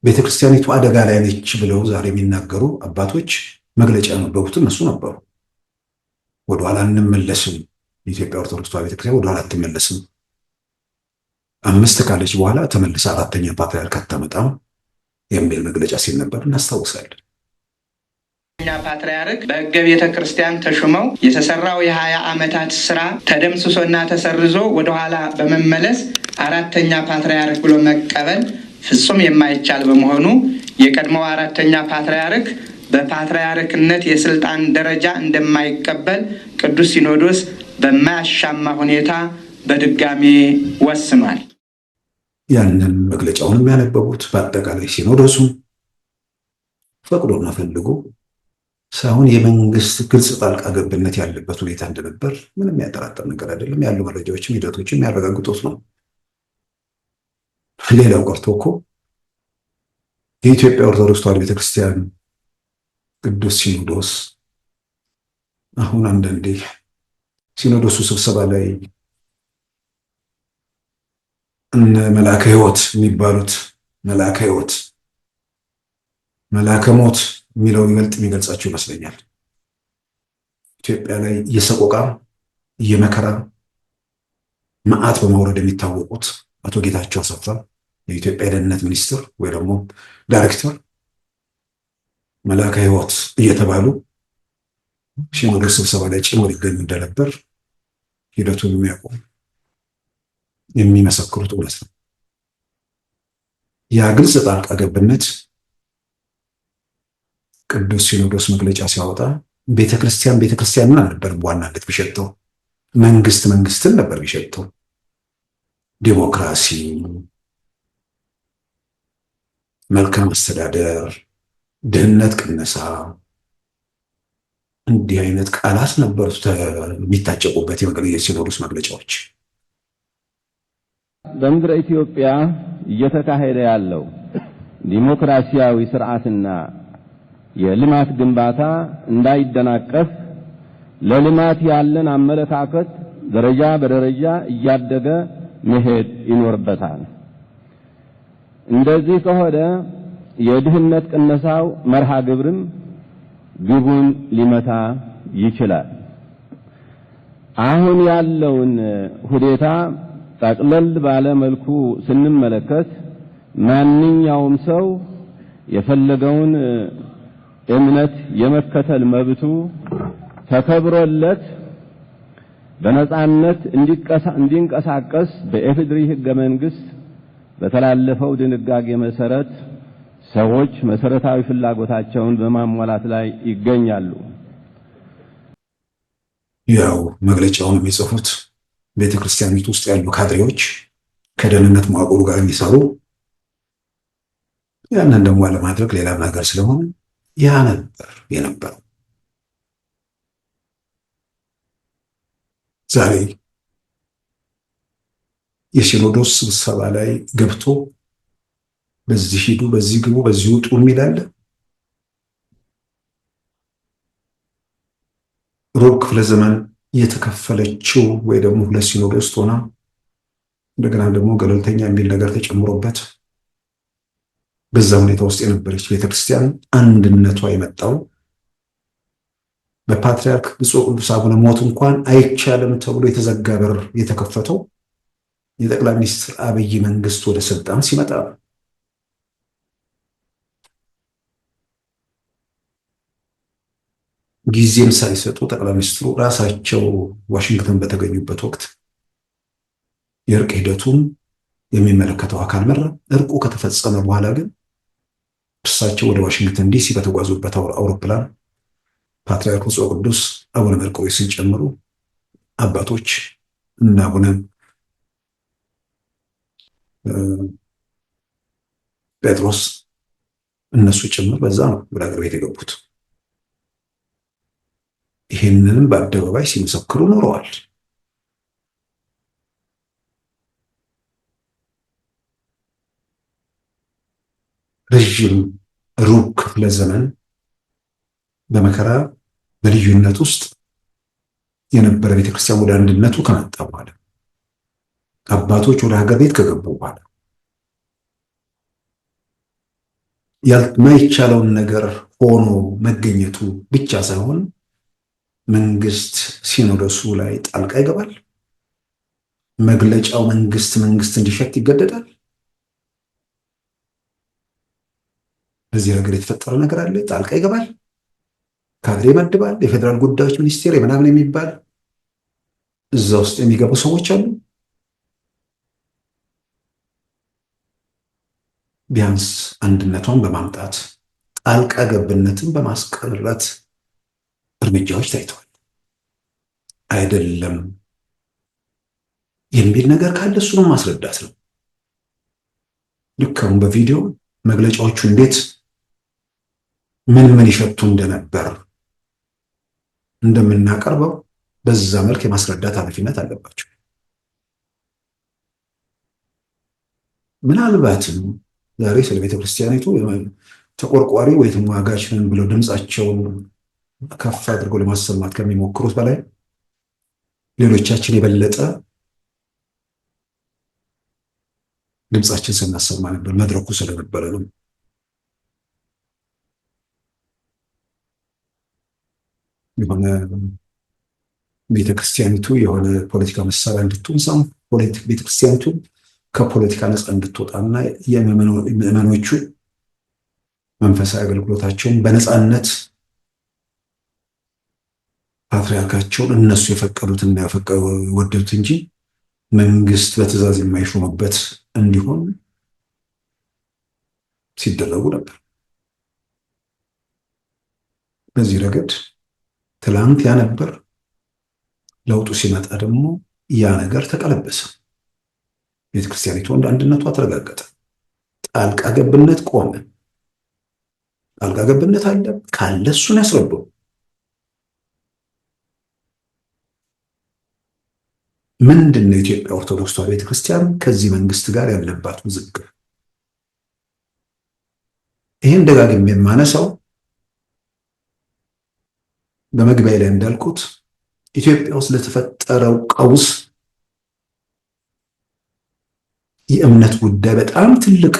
ቤተክርስቲያኒቱ አደጋ ላይ ነች ብለው ዛሬ የሚናገሩ አባቶች መግለጫ ያነበቡት እነሱ ነበሩ። ወደኋላ እንመለስም፣ የኢትዮጵያ ኦርቶዶክስ ተዋሕዶ ቤተክርስቲያን ወደኋላ አትመለስም፣ 5 ካለች በኋላ ተመልሳ 4ኛ ፓትርያርክ አታመጣም የሚል መግለጫ ሲነበር እናስታውሳለን። ፓትርያርክ በሕገ ቤተ ክርስቲያን ተሹመው የተሰራው የ20 ዓመታት ስራ ተደምስሶና ተሰርዞ ወደኋላ በመመለስ 4ኛ ፓትርያርክ ብሎ መቀበል ፍጹም የማይቻል በመሆኑ የቀድሞው 4ኛ ፓትርያርክ በፓትርያርክነት የስልጣን ደረጃ እንደማይቀበል ቅዱስ ሲኖዶስ በማያሻማ ሁኔታ በድጋሚ ወስኗል። ያንን መግለጫውንም ያነበቡት በአጠቃላይ ሲኖዶሱ ፈቅዶና ፈልጎ ሳይሆን የመንግስት ግልጽ ጣልቃ ገብነት ያለበት ሁኔታ እንደነበር ምንም ያጠራጠር ነገር አይደለም። ያሉ መረጃዎችም ሂደቶችም የሚያረጋግጡት ነው። ሌላው ቀርቶ እኮ የኢትዮጵያ ኦርቶዶክስ ተዋሕዶ ቤተክርስቲያን ቅዱስ ሲኖዶስ አሁን አንዳንዴ ሲኖዶሱ ስብሰባ ላይ እነ መልአከ ሕይወት የሚባሉት መልአከ ሕይወት መልአከ ሞት የሚለው ይበልጥ የሚገልጻቸው ይመስለኛል። ኢትዮጵያ ላይ የሰቆቃ የመከራ መዓት በማውረድ የሚታወቁት አቶ ጌታቸው አሰፋ የኢትዮጵያ የደህንነት ሚኒስትር ወይ ደግሞ ዳይሬክተር መልአከ ሕይወት እየተባሉ ሲኖዶስ ስብሰባ ላይ ጭምር ይገኙ እንደነበር ሂደቱን የሚያውቁ የሚመሰክሩት እውነት ነው። ያ ግልጽ ጣልቃ ገብነት ቅዱስ ሲኖዶስ መግለጫ ሲያወጣ ቤተክርስቲያንን አልነበር በዋናነት ቢሸጠው፣ መንግስትን ነበር ቢሸጠው። ዲሞክራሲ፣ መልካም አስተዳደር፣ ድህነት ቅነሳ፣ እንዲህ አይነት ቃላት ነበሩ የሚታጨቁበት የሲኖዶስ መግለጫዎች። በምድረ ኢትዮጵያ እየተካሄደ ያለው ዲሞክራሲያዊ ስርዓትና የልማት ግንባታ እንዳይደናቀፍ ለልማት ያለን አመለካከት ደረጃ በደረጃ እያደገ መሄድ ይኖርበታል። እንደዚህ ከሆነ የድህነት ቅነሳው መርሃ ግብርም ግቡን ሊመታ ይችላል። አሁን ያለውን ሁኔታ ጠቅለል ባለ መልኩ ስንመለከት ማንኛውም ሰው የፈለገውን እምነት የመከተል መብቱ ተከብሮለት በነጻነት እንዲንቀሳቀስ በኢፌዴሪ ሕገ መንግሥት በተላለፈው ድንጋጌ መሰረት ሰዎች መሰረታዊ ፍላጎታቸውን በማሟላት ላይ ይገኛሉ። ያው መግለጫውን የሚጽፉት ቤተክርስቲያኒቱ ውስጥ ያሉ ካድሬዎች ከደህንነት መዋቅሩ ጋር የሚሰሩ ያንን ደግሞ ለማድረግ ሌላ ነገር ስለሆነ ያ ነበር የነበረው። ዛሬ የሲኖዶስ ስብሰባ ላይ ገብቶ በዚህ ሂዱ፣ በዚህ ግቡ፣ በዚህ ውጡ የሚላለ ሩብ ክፍለ ዘመን የተከፈለችው ወይ ደግሞ ሁለት ሲኖዶስ ሆና እንደገና ደግሞ ገለልተኛ የሚል ነገር ተጨምሮበት በዛ ሁኔታ ውስጥ የነበረች ቤተክርስቲያን አንድነቷ የመጣው በፓትርያርክ ብፁዕ ቅዱስ አቡነ ሞት እንኳን አይቻልም ተብሎ የተዘጋ በር የተከፈተው የጠቅላይ ሚኒስትር አብይ መንግስት ወደ ስልጣን ሲመጣ ጊዜም ሳይሰጡ ጠቅላይ ሚኒስትሩ ራሳቸው ዋሽንግተን በተገኙበት ወቅት የእርቅ ሂደቱን የሚመለከተው አካል መራ። እርቁ ከተፈጸመ በኋላ ግን እሳቸው ወደ ዋሽንግተን ዲሲ በተጓዙበት አውሮፕላን ፓትርያርኩ ብፁዕ ቅዱስ አቡነ መርቆሬዎስን ጨምሮ አባቶች እና አቡነ ጴጥሮስ እነሱ ጭምር በዛ ነው ወደ ሀገር ቤት የገቡት። ይህንንም በአደባባይ ሲመሰክሩ ኖረዋል። ረዥም ሩብ ክፍለ ዘመን በመከራ በልዩነት ውስጥ የነበረ ቤተክርስቲያን ወደ አንድነቱ ከመጣ በኋላ አባቶች ወደ ሀገር ቤት ከገቡ በኋላ ያልማይቻለውን ነገር ሆኖ መገኘቱ ብቻ ሳይሆን መንግስት ሲኖዶሱ ላይ ጣልቃ ይገባል። መግለጫው መንግስት እንዲሸት ይገደዳል። በዚህ ነገር የተፈጠረ ነገር አለ። ጣልቃ ይገባል፣ ካድሬ ይመድባል፣ የፌዴራል ጉዳዮች ሚኒስቴር የምናምን የሚባል እዛ ውስጥ የሚገቡ ሰዎች አሉ። ቢያንስ አንድነቷን በማምጣት ጣልቃ ገብነትን በማስቀረት እርምጃዎች ታይተዋል። አይደለም የሚል ነገር ካለ እሱንም ማስረዳት ነው። ልክ አሁን በቪዲዮ መግለጫዎቹ እንዴት ምን ይሸቱ እንደነበር እንደምናቀርበው በዛ መልክ የማስረዳት ኃላፊነት አለባቸው። ምናልባትም ዛሬ ስለ ቤተክርስቲያኒቱ ተቆርቋሪ ወይ ተሟጋች ነን ብለው ድምጻቸውን ከፍ አድርገው ለማሰማት ከሚሞክሩት በላይ ሌሎቻችን የበለጠ ድምጻችን ስናሰማ ነበር። መድረኩ ስለነበረ ነው። የሆነ ቤተክርስቲያኒቱ የሆነ ፖለቲካ መሳሪያ እንድትሆን ሳይሆን ቤተክርስቲያኒቱ ከፖለቲካ ነፃ እንድትወጣና የምዕመኖቹ መንፈሳዊ አገልግሎታቸውን በነፃነት ፓትርያርካቸውን እነሱ የፈቀዱትና የወደዱት እንጂ መንግስት በትእዛዝ የማይሾምበት እንዲሆን ሲደረጉ ነበር። በዚህ ረገድ ትላንት ያ ነበር። ለውጡ ሲመጣ ደግሞ ያ ነገር ተቀለበሰ። ቤተክርስቲያኒቱ አንድነቷ ተረጋገጠ። ጣልቃ ገብነት ቆመ። ጣልቃ ገብነት አለ ካለ እሱን ያስረዱ። ምንድን ነው የኢትዮጵያ ኦርቶዶክስ ተዋሕዶ ቤተክርስቲያን ከዚህ መንግስት ጋር ያለባት ውዝግብ? ይህን ደጋግሜ የማነሳው በመግቢያ ላይ እንዳልኩት ኢትዮጵያ ውስጥ ለተፈጠረው ቀውስ የእምነት ጉዳይ በጣም ትልቅ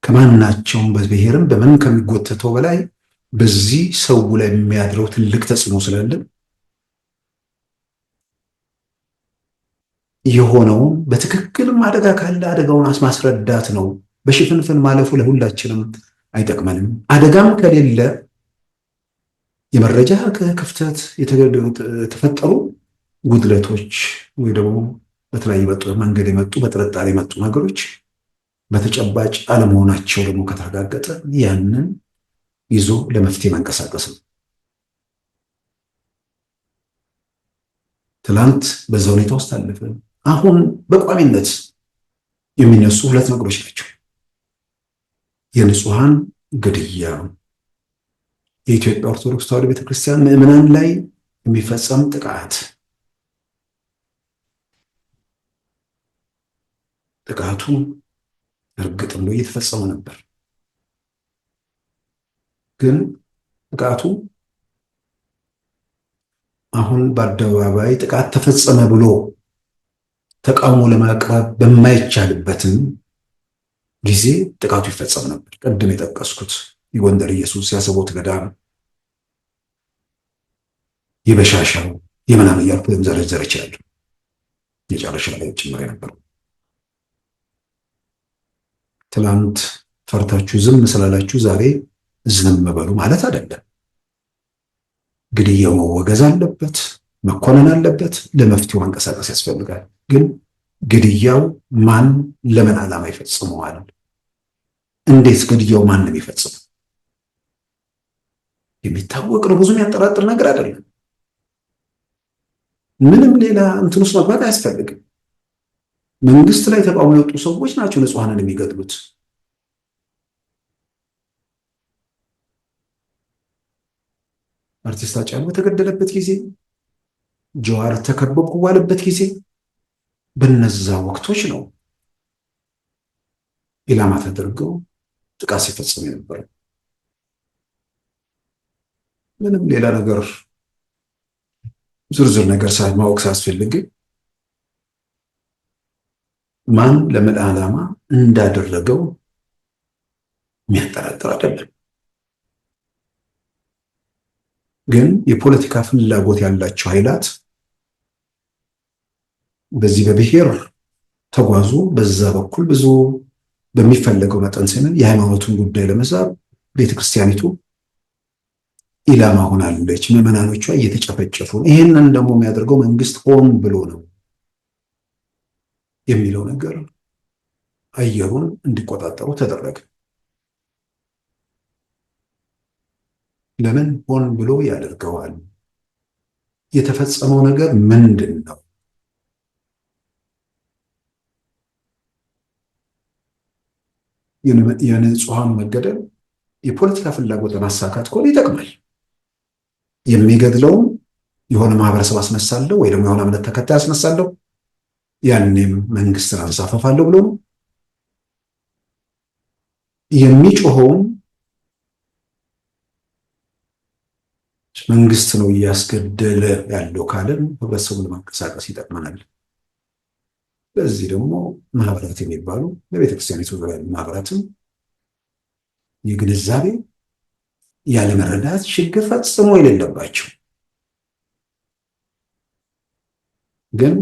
ከማናቸውም በብሔርም በምን ከሚጎተተው በላይ በዚህ ሰው ላይ የሚያድረው ትልቅ ተጽዕኖ ስላለ የሆነውን በትክክልም አደጋ ካለ አደጋውን ማስረዳት ነው። በሽፍንፍን ማለፉ ለሁላችንም አይጠቅመንም። አደጋም ከሌለ የመረጃ ክፍተት የተፈጠሩ ጉድለቶች ወይ ደግሞ በተለያየ መንገድ የመጡ በጥርጣሬ የመጡ ነገሮች በተጨባጭ አለመሆናቸው ደግሞ ከተረጋገጠ ያንን ይዞ ለመፍትሄ መንቀሳቀስ ነው። ትላንት በዛ ሁኔታ ውስጥ አለፈ። አሁን በቋሚነት የሚነሱ ሁለት ነገሮች ናቸው። የንጹሃን ግድያ፣ የኢትዮጵያ ኦርቶዶክስ ተዋሕዶ ቤተክርስቲያን ምዕመናን ላይ የሚፈጸም ጥቃት። ጥቃቱ እርግጥም ነው እየተፈጸመ ነበር። ግን ጥቃቱ አሁን በአደባባይ ጥቃት ተፈጸመ ብሎ ተቃውሞ ለማቅረብ በማይቻልበትም ጊዜ ጥቃቱ ይፈጸም ነበር። ቀደም የጠቀስኩት የጎንደር ኢየሱስ፣ ያሰቦት ገዳም፣ የበሻሻው የምናምን እያልኩ ዘረዘር ይችላል። የጨረሻ ላይ ጭምር የነበረው ትላንት ፈርታችሁ ዝም ስላላችሁ ዛሬ ዝም በሉ ማለት አይደለም። ግድያው መወገዝ አለበት፣ መኮነን አለበት። ለመፍትሄው መንቀሳቀስ ያስፈልጋል። ግን ግድያው ማን ለምን ዓላማ ይፈጽመዋል? እንዴት ግድያው ማን ነው የሚፈጽመው? የሚታወቅ ነው። ብዙ የሚያጠራጥር ነገር አይደለም። ምንም ሌላ እንትን ውስጥ መግባት አያስፈልግም። መንግስት ላይ ተቃውሞ የወጡ ሰዎች ናቸው ንጹሐንን የሚገድሉት። አርቲስት ሃጫሉ በተገደለበት ጊዜ፣ ጀዋር ተከበብኩ ባለበት ጊዜ በነዛ ወቅቶች ነው ኢላማ ተደርገው ጥቃት ሲፈጽሙ የነበረው። ምንም ሌላ ነገር ዝርዝር ነገር ማወቅ ሳያስፈልግ ማን ለምን ዓላማ እንዳደረገው የሚያጠራጥር አይደለም። ግን የፖለቲካ ፍላጎት ያላቸው ኃይላት በዚህ በብሔር ተጓዙ፣ በዛ በኩል ብዙ በሚፈለገው መጠን ሲሆን የሃይማኖቱን ጉዳይ ለመሳብ ቤተክርስቲያኒቱ ኢላማ ሆናለች። ምዕመናኖቿ እየተጨፈጨፉ ነው። ይሄንን ደግሞ የሚያደርገው መንግስት ሆን ብሎ ነው የሚለው ነገር አየሩን እንዲቆጣጠሩ ተደረገ። ለምን ሆን ብሎ ያደርገዋል? የተፈጸመው ነገር ምንድን ነው? የንጹሃን መገደል የፖለቲካ ፍላጎት ለማሳካት ከሆነ ይጠቅማል። የሚገድለውም የሆነ ማህበረሰብ አስነሳለሁ ወይ ደግሞ የሆነ እምነት ተከታይ አስነሳለሁ፣ ያኔም መንግስትን አንሳፈፋለሁ ብሎ ነው። የሚጮኸውም መንግስት ነው እያስገደለ ያለው ካለን ህብረተሰቡን ለማንቀሳቀስ ይጠቅመናል። በዚህ ደግሞ ማህበራት የሚባሉ ለቤተክርስቲያኒቱ ዙሪያ ማህበራትም የግንዛቤ ያለመረዳት ችግር ፈጽሞ የሌለባቸው ግን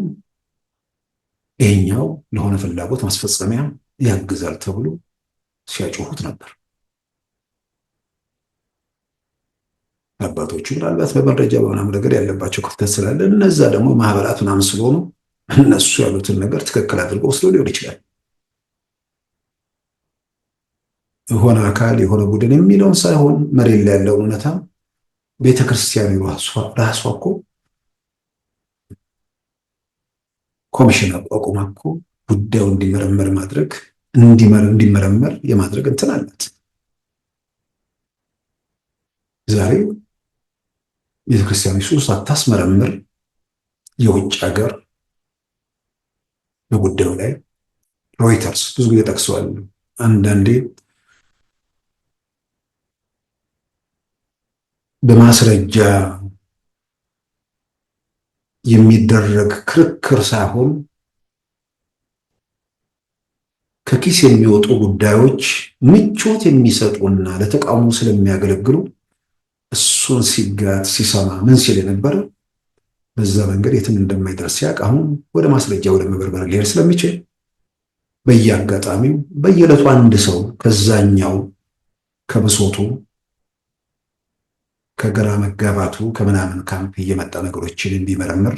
ይሄኛው ለሆነ ፍላጎት ማስፈጸሚያ ያግዛል ተብሎ ሲያጮሁት ነበር። አባቶቹ ምናልባት በመረጃ በምናምን ነገር ያለባቸው ክፍተት ስላለ እነዛ ደግሞ ማህበራት ምናምን ስለሆኑ እነሱ ያሉትን ነገር ትክክል አድርገው ወስዶ ሊሆን ይችላል። የሆነ አካል የሆነ ቡድን የሚለውን ሳይሆን መሬት ላይ ያለው እውነታ ቤተክርስቲያኑ ራሷ እኮ ኮሚሽን አቋቁማ እኮ ጉዳዩ እንዲመረመር ማድረግ እንዲመረመር የማድረግ እንትን አላት። ዛሬ ቤተክርስቲያኒቱ ሳታስመረምር የውጭ ሀገር በጉዳዩ ላይ ሮይተርስ ብዙ ጊዜ ጠቅሰዋል። አንዳንዴ በማስረጃ የሚደረግ ክርክር ሳይሆን ከኪስ የሚወጡ ጉዳዮች ምቾት የሚሰጡና ለተቃውሞ ስለሚያገለግሉ እሱን ሲጋት ሲሰማ ምን ሲል የነበረ በዛ መንገድ የትም እንደማይደርስ ሲያውቅ አሁን ወደ ማስረጃ ወደ መበርበር ሊሄድ ስለሚችል በየአጋጣሚው በየዕለቱ አንድ ሰው ከዛኛው ከብሶቱ ከግራ መጋባቱ ከምናምን ካምፕ እየመጣ ነገሮችን እንዲመረምር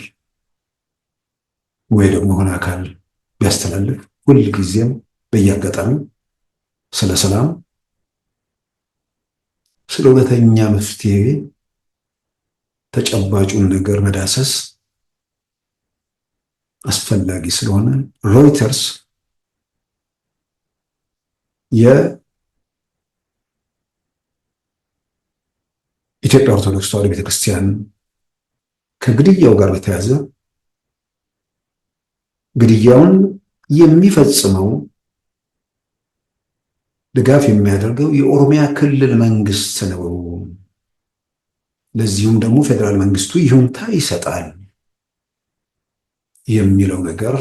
ወይ ደግሞ ሆነ አካል ቢያስተላልፍ ሁልጊዜም በየአጋጣሚው ስለ ሰላም ስለ እውነተኛ መፍትሄ ተጨባጩን ነገር መዳሰስ አስፈላጊ ስለሆነ ሮይተርስ የኢትዮጵያ ኦርቶዶክስ ተዋሕዶ ቤተክርስቲያን ከግድያው ጋር በተያያዘ ግድያውን የሚፈጽመው ድጋፍ የሚያደርገው የኦሮሚያ ክልል መንግስት ነው፣ ለዚሁም ደግሞ ፌዴራል መንግስቱ ይሁንታ ይሰጣል የሚለው ነገር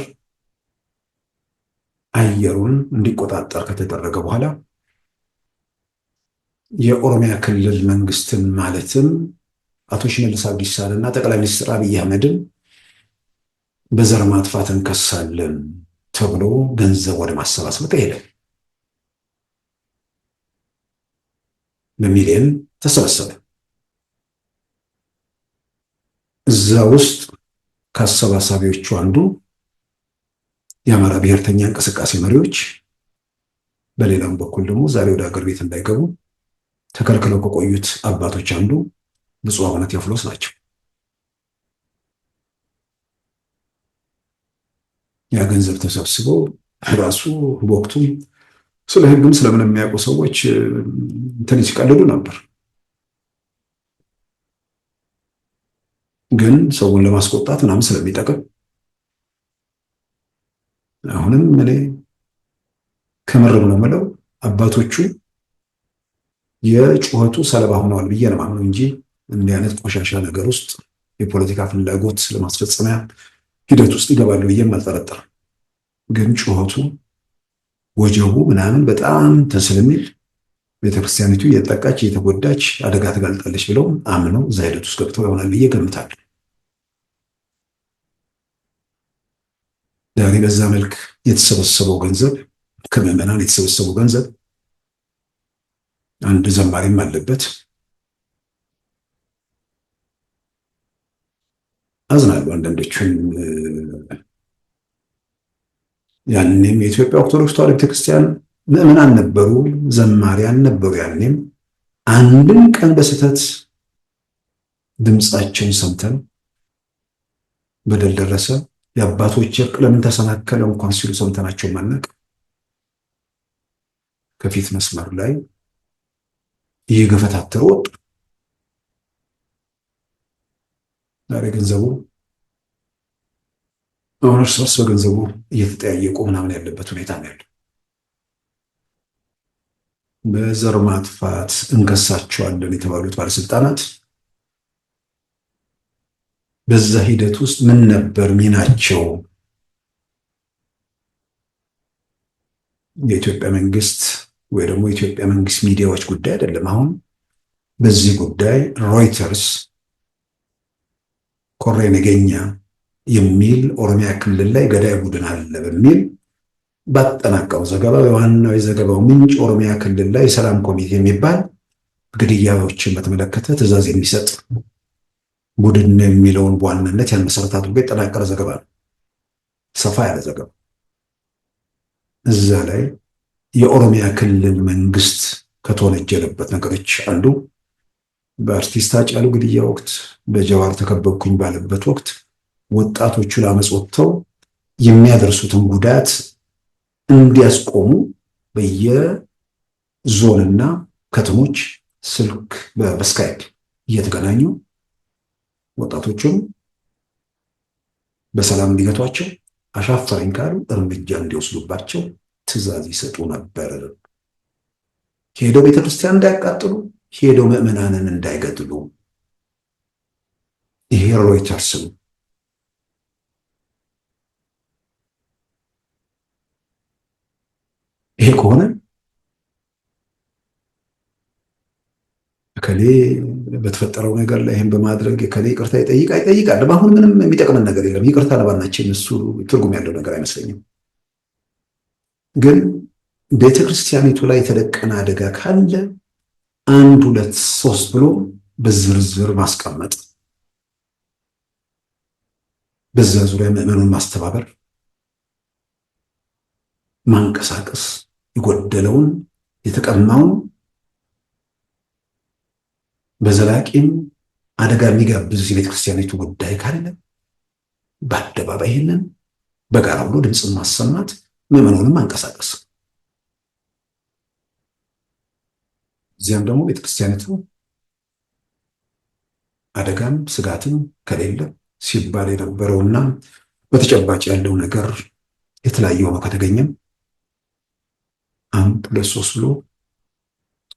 አየሩን እንዲቆጣጠር ከተደረገ በኋላ የኦሮሚያ ክልል መንግስትን ማለትም አቶ ሽመልስ አብዲሳንና ጠቅላይ ሚኒስትር አብይ አህመድን በዘር ማጥፋት እንከሳለን ተብሎ ገንዘብ ወደ ማሰባሰብ ተሄደ። በሚሊዮን ተሰበሰበ። እዛ ውስጥ ከአሰባሳቢዎቹ አንዱ የአማራ ብሔርተኛ እንቅስቃሴ መሪዎች፣ በሌላም በኩል ደግሞ ዛሬ ወደ ሀገር ቤት እንዳይገቡ ተከልክለው ከቆዩት አባቶች አንዱ ብፁዕ አቡነ ቴዎፍሎስ ናቸው። ያ ገንዘብ ተሰብስበው ራሱ በወቅቱ ስለ ሕግም ስለምን የሚያውቁ ሰዎች እንትን ሲቀልዱ ነበር። ግን ሰውን ለማስቆጣት ምናምን ስለሚጠቅም አሁንም እኔ ከምርም ነው የምለው አባቶቹ የጩኸቱ ሰለባ ሆነዋል ብዬ ነው የማምነው እንጂ እንዲህ አይነት ቆሻሻ ነገር ውስጥ የፖለቲካ ፍላጎት ለማስፈጸሚያ ሂደት ውስጥ ይገባሉ ብዬም አልጠረጠርም። ግን ጩኸቱ ወጀቡ ምናምን በጣም ተስለሚል ቤተክርስቲያኒቱ እየተጠቃች እየተጎዳች አደጋ ትጋልጣለች ብለው አምነው እዛ ሂደት ውስጥ ገብተው ይሆናል ብዬ ገምታለሁ። ዛሬ በዛ መልክ የተሰበሰበው ገንዘብ ከምዕመናን የተሰበሰበው ገንዘብ አንድ ዘማሪም አለበት። አዝናለሁ አንዳንዶቹን። ያኔም የኢትዮጵያ ኦርቶዶክስ ተዋሕዶ ቤተክርስቲያን ምዕመናን ነበሩ፣ ዘማሪያን ነበሩ። ያኔም አንድም ቀን በስህተት ድምፃቸውን ሰምተን በደል ደረሰ፣ የአባቶች እርቅ ለምን ተሰናከለ እንኳን ሲሉ ሰምተናቸው ማነቅ ከፊት መስመር ላይ እየገፈታተሩ ወጡ። ዛሬ ገንዘቡ እርስ በርስ በገንዘቡ እየተጠያየቁ ምናምን ያለበት ሁኔታ ነው ያለው። በዘር ማጥፋት እንከሳቸዋለን የተባሉት ባለስልጣናት በዛ ሂደት ውስጥ ምን ነበር ሚናቸው? የኢትዮጵያ መንግስት ወይ ደግሞ የኢትዮጵያ መንግስት ሚዲያዎች ጉዳይ አይደለም። አሁን በዚህ ጉዳይ ሮይተርስ ኮሬ ነገኛ የሚል ኦሮሚያ ክልል ላይ ገዳይ ቡድን አለ በሚል ባጠናቀው ዘገባ ዋናው የዘገባው ምንጭ ኦሮሚያ ክልል ላይ ሰላም ኮሚቴ የሚባል ግድያዎችን በተመለከተ ትዕዛዝ የሚሰጥ ቡድን የሚለውን በዋናነት ያን መሰረት አድርጎ የተጠናቀረ ዘገባ ነው። ሰፋ ያለ ዘገባ። እዛ ላይ የኦሮሚያ ክልል መንግስት ከተወነጀለበት ነገሮች አንዱ በአርቲስት ሃጫሉ ግድያ ወቅት በጀዋር ተከበብኩኝ ባለበት ወቅት ወጣቶቹ ለአመፅ ወጥተው የሚያደርሱትን ጉዳት እንዲያስቆሙ በየዞንና ከተሞች ስልክ በስካይፕ እየተገናኙ ወጣቶቹም በሰላም እንዲገቷቸው አሻፈረኝ ካሉ እርምጃ እንዲወስዱባቸው ትዕዛዝ ይሰጡ ነበር። ሄደው ቤተክርስቲያን እንዳያቃጥሉ፣ ሄደው ምዕመናንን እንዳይገድሉ። ይሄ ሮይተርስ ነው። ይሄ ከሆነ እከሌ በተፈጠረው ነገር ላይ ይሄን በማድረግ እከሌ ይቅርታ ይጠይቃል። አሁን ምንም የሚጠቅመን ነገር የለም። ይቅርታ ለባናችን እሱ ትርጉም ያለው ነገር አይመስለኝም። ግን ቤተክርስቲያኒቱ ላይ የተደቀነ አደጋ ካለ 1 2 3 ብሎ በዝርዝር ማስቀመጥ፣ በዛ ዙሪያ ምዕመኑን ማስተባበር፣ ማንቀሳቀስ፣ የጎደለውን የተቀማውን በዘላቂም አደጋ የሚጋብዝ የቤተክርስቲያኒቱ ጉዳይ ካለ በአደባባይ ይሄንን በጋራ ብሎ ድምፅን ማሰማት፣ ምዕመኑንም ማንቀሳቀስ። እዚያም ደግሞ ቤተክርስቲያኒቱ አደጋም ስጋትም ከሌለ ሲባል የነበረውና በተጨባጭ ያለው ነገር የተለያየ ሆኖ ከተገኘም 1 2 3 ብሎ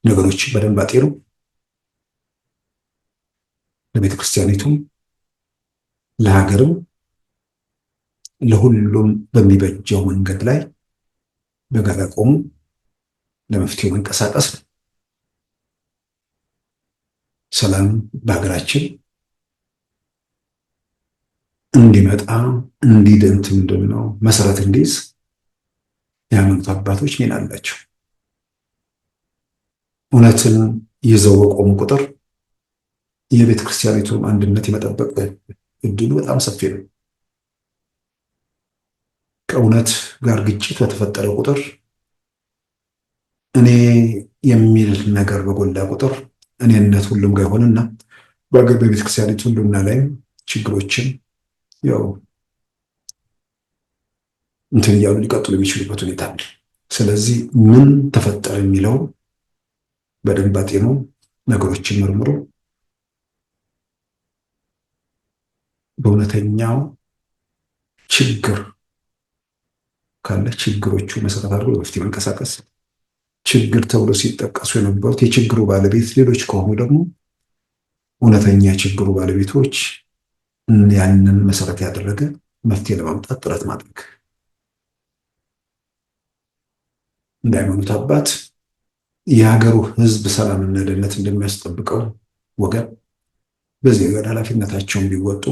ነገሮች በደንብ አጤሩ። ለቤተክርስቲያኒቱም ለሀገርም ለሁሉም በሚበጀው መንገድ ላይ በጋራ ቆሙ፣ ለመፍትሄው መንቀሳቀስ ነው። ሰላም በሀገራችን እንዲመጣ እንዲደንት ምንድነው መሰረት እንዲይዝ የሃይማኖት አባቶች ሚና አላቸው። እውነትን ይዘው በቆሙ ቁጥር የቤተ ክርስቲያኒቱን አንድነት የመጠበቅ እድሉ በጣም ሰፊ ነው። ከእውነት ጋር ግጭት በተፈጠረ ቁጥር እኔ የሚል ነገር በጎላ ቁጥር እኔነት ሁሉም ጋር ይሆንና በቤተ ክርስቲያኒቱ ሁሉና ላይ ችግሮችን ያው እንትን እያሉ ሊቀጥሉ የሚችሉበት ሁኔታ አለ። ስለዚህ ምን ተፈጠረ የሚለው በደንብ አጤኑ፣ ነገሮችን መርምሮ በእውነተኛው ችግር ካለ ችግሮቹ መሰረት አድርጎ መፍትሄ መንቀሳቀስ። ችግር ተብሎ ሲጠቀሱ የነበሩት የችግሩ ባለቤት ሌሎች ከሆኑ ደግሞ እውነተኛ ችግሩ ባለቤቶች ያንን መሰረት ያደረገ መፍትሄ ለማምጣት ጥረት ማድረግ። እንደ ሃይማኖት አባት የሀገሩ ሕዝብ ሰላምና ደህንነት እንደሚያስጠብቀው ወገን በዚህ ወገን ኃላፊነታቸውን ቢወጡ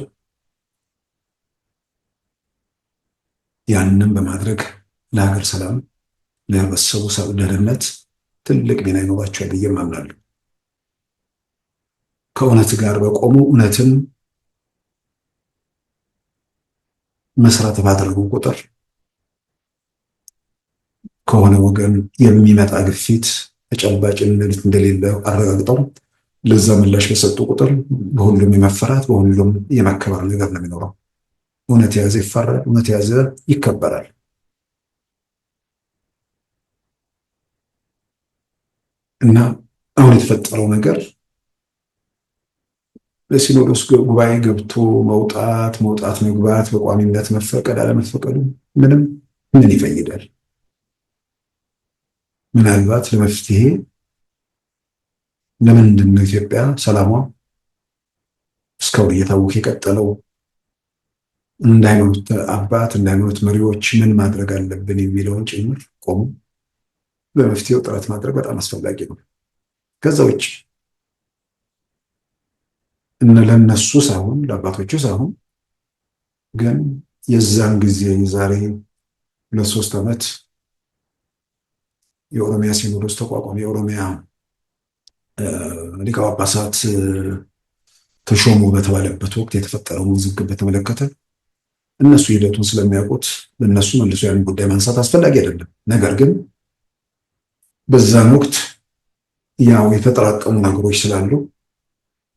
ያንን በማድረግ ለሀገር ሰላም ለህብረተሰቡ ደህንነት ትልቅ ሚና ይኖራቸዋል ብዬ አምናለሁ። ከእውነት ጋር በቆሙ እውነትን መሰረት ባደረጉ ቁጥር ከሆነ ወገን የሚመጣ ግፊት ተጨባጭነት እንደሌለ አረጋግጠው ለዛ ምላሽ በሰጡ ቁጥር በሁሉም የመፈራት በሁሉም የመከበር ነገር ነው የሚኖረው። እውነት የያዘ ይፈራል፣ እውነት የያዘ ይከበራል። እና አሁን የተፈጠረው ነገር በሲኖዶስ ጉባኤ ገብቶ መውጣት መግባት በቋሚነት መፈቀድ አለመፈቀዱ ምን ይፈይዳል? ምናልባት ለመፍትሄ ለምንድን ነው ኢትዮጵያ ሰላሟ እስካሁን እየታወከ የቀጠለው እንዳይኖሩት አባት እንዳይኖሩት መሪዎች ምን ማድረግ አለብን የሚለውን ጭምር ቆሙ በመፍትሄው ጥረት ማድረግ በጣም አስፈላጊ ነው። ከዛ ውጭ ለነሱ ሳይሆን ለአባቶቹ ሳይሆን ግን የዛን ጊዜ የዛሬ 2-3 ዓመት የኦሮሚያ ሲኖዶስ ተቋቋመ። የኦሮሚያ ሊቀ ጳጳሳት ተሾሙ በተባለበት ወቅት የተፈጠረውን ውዝግብ በተመለከተ እነሱ ሂደቱን ስለሚያውቁት በእነሱ መልሶ ያን ጉዳይ ማንሳት አስፈላጊ አይደለም። ነገር ግን በዛን ወቅት ያው የተጠራቀሙ ነገሮች ስላሉ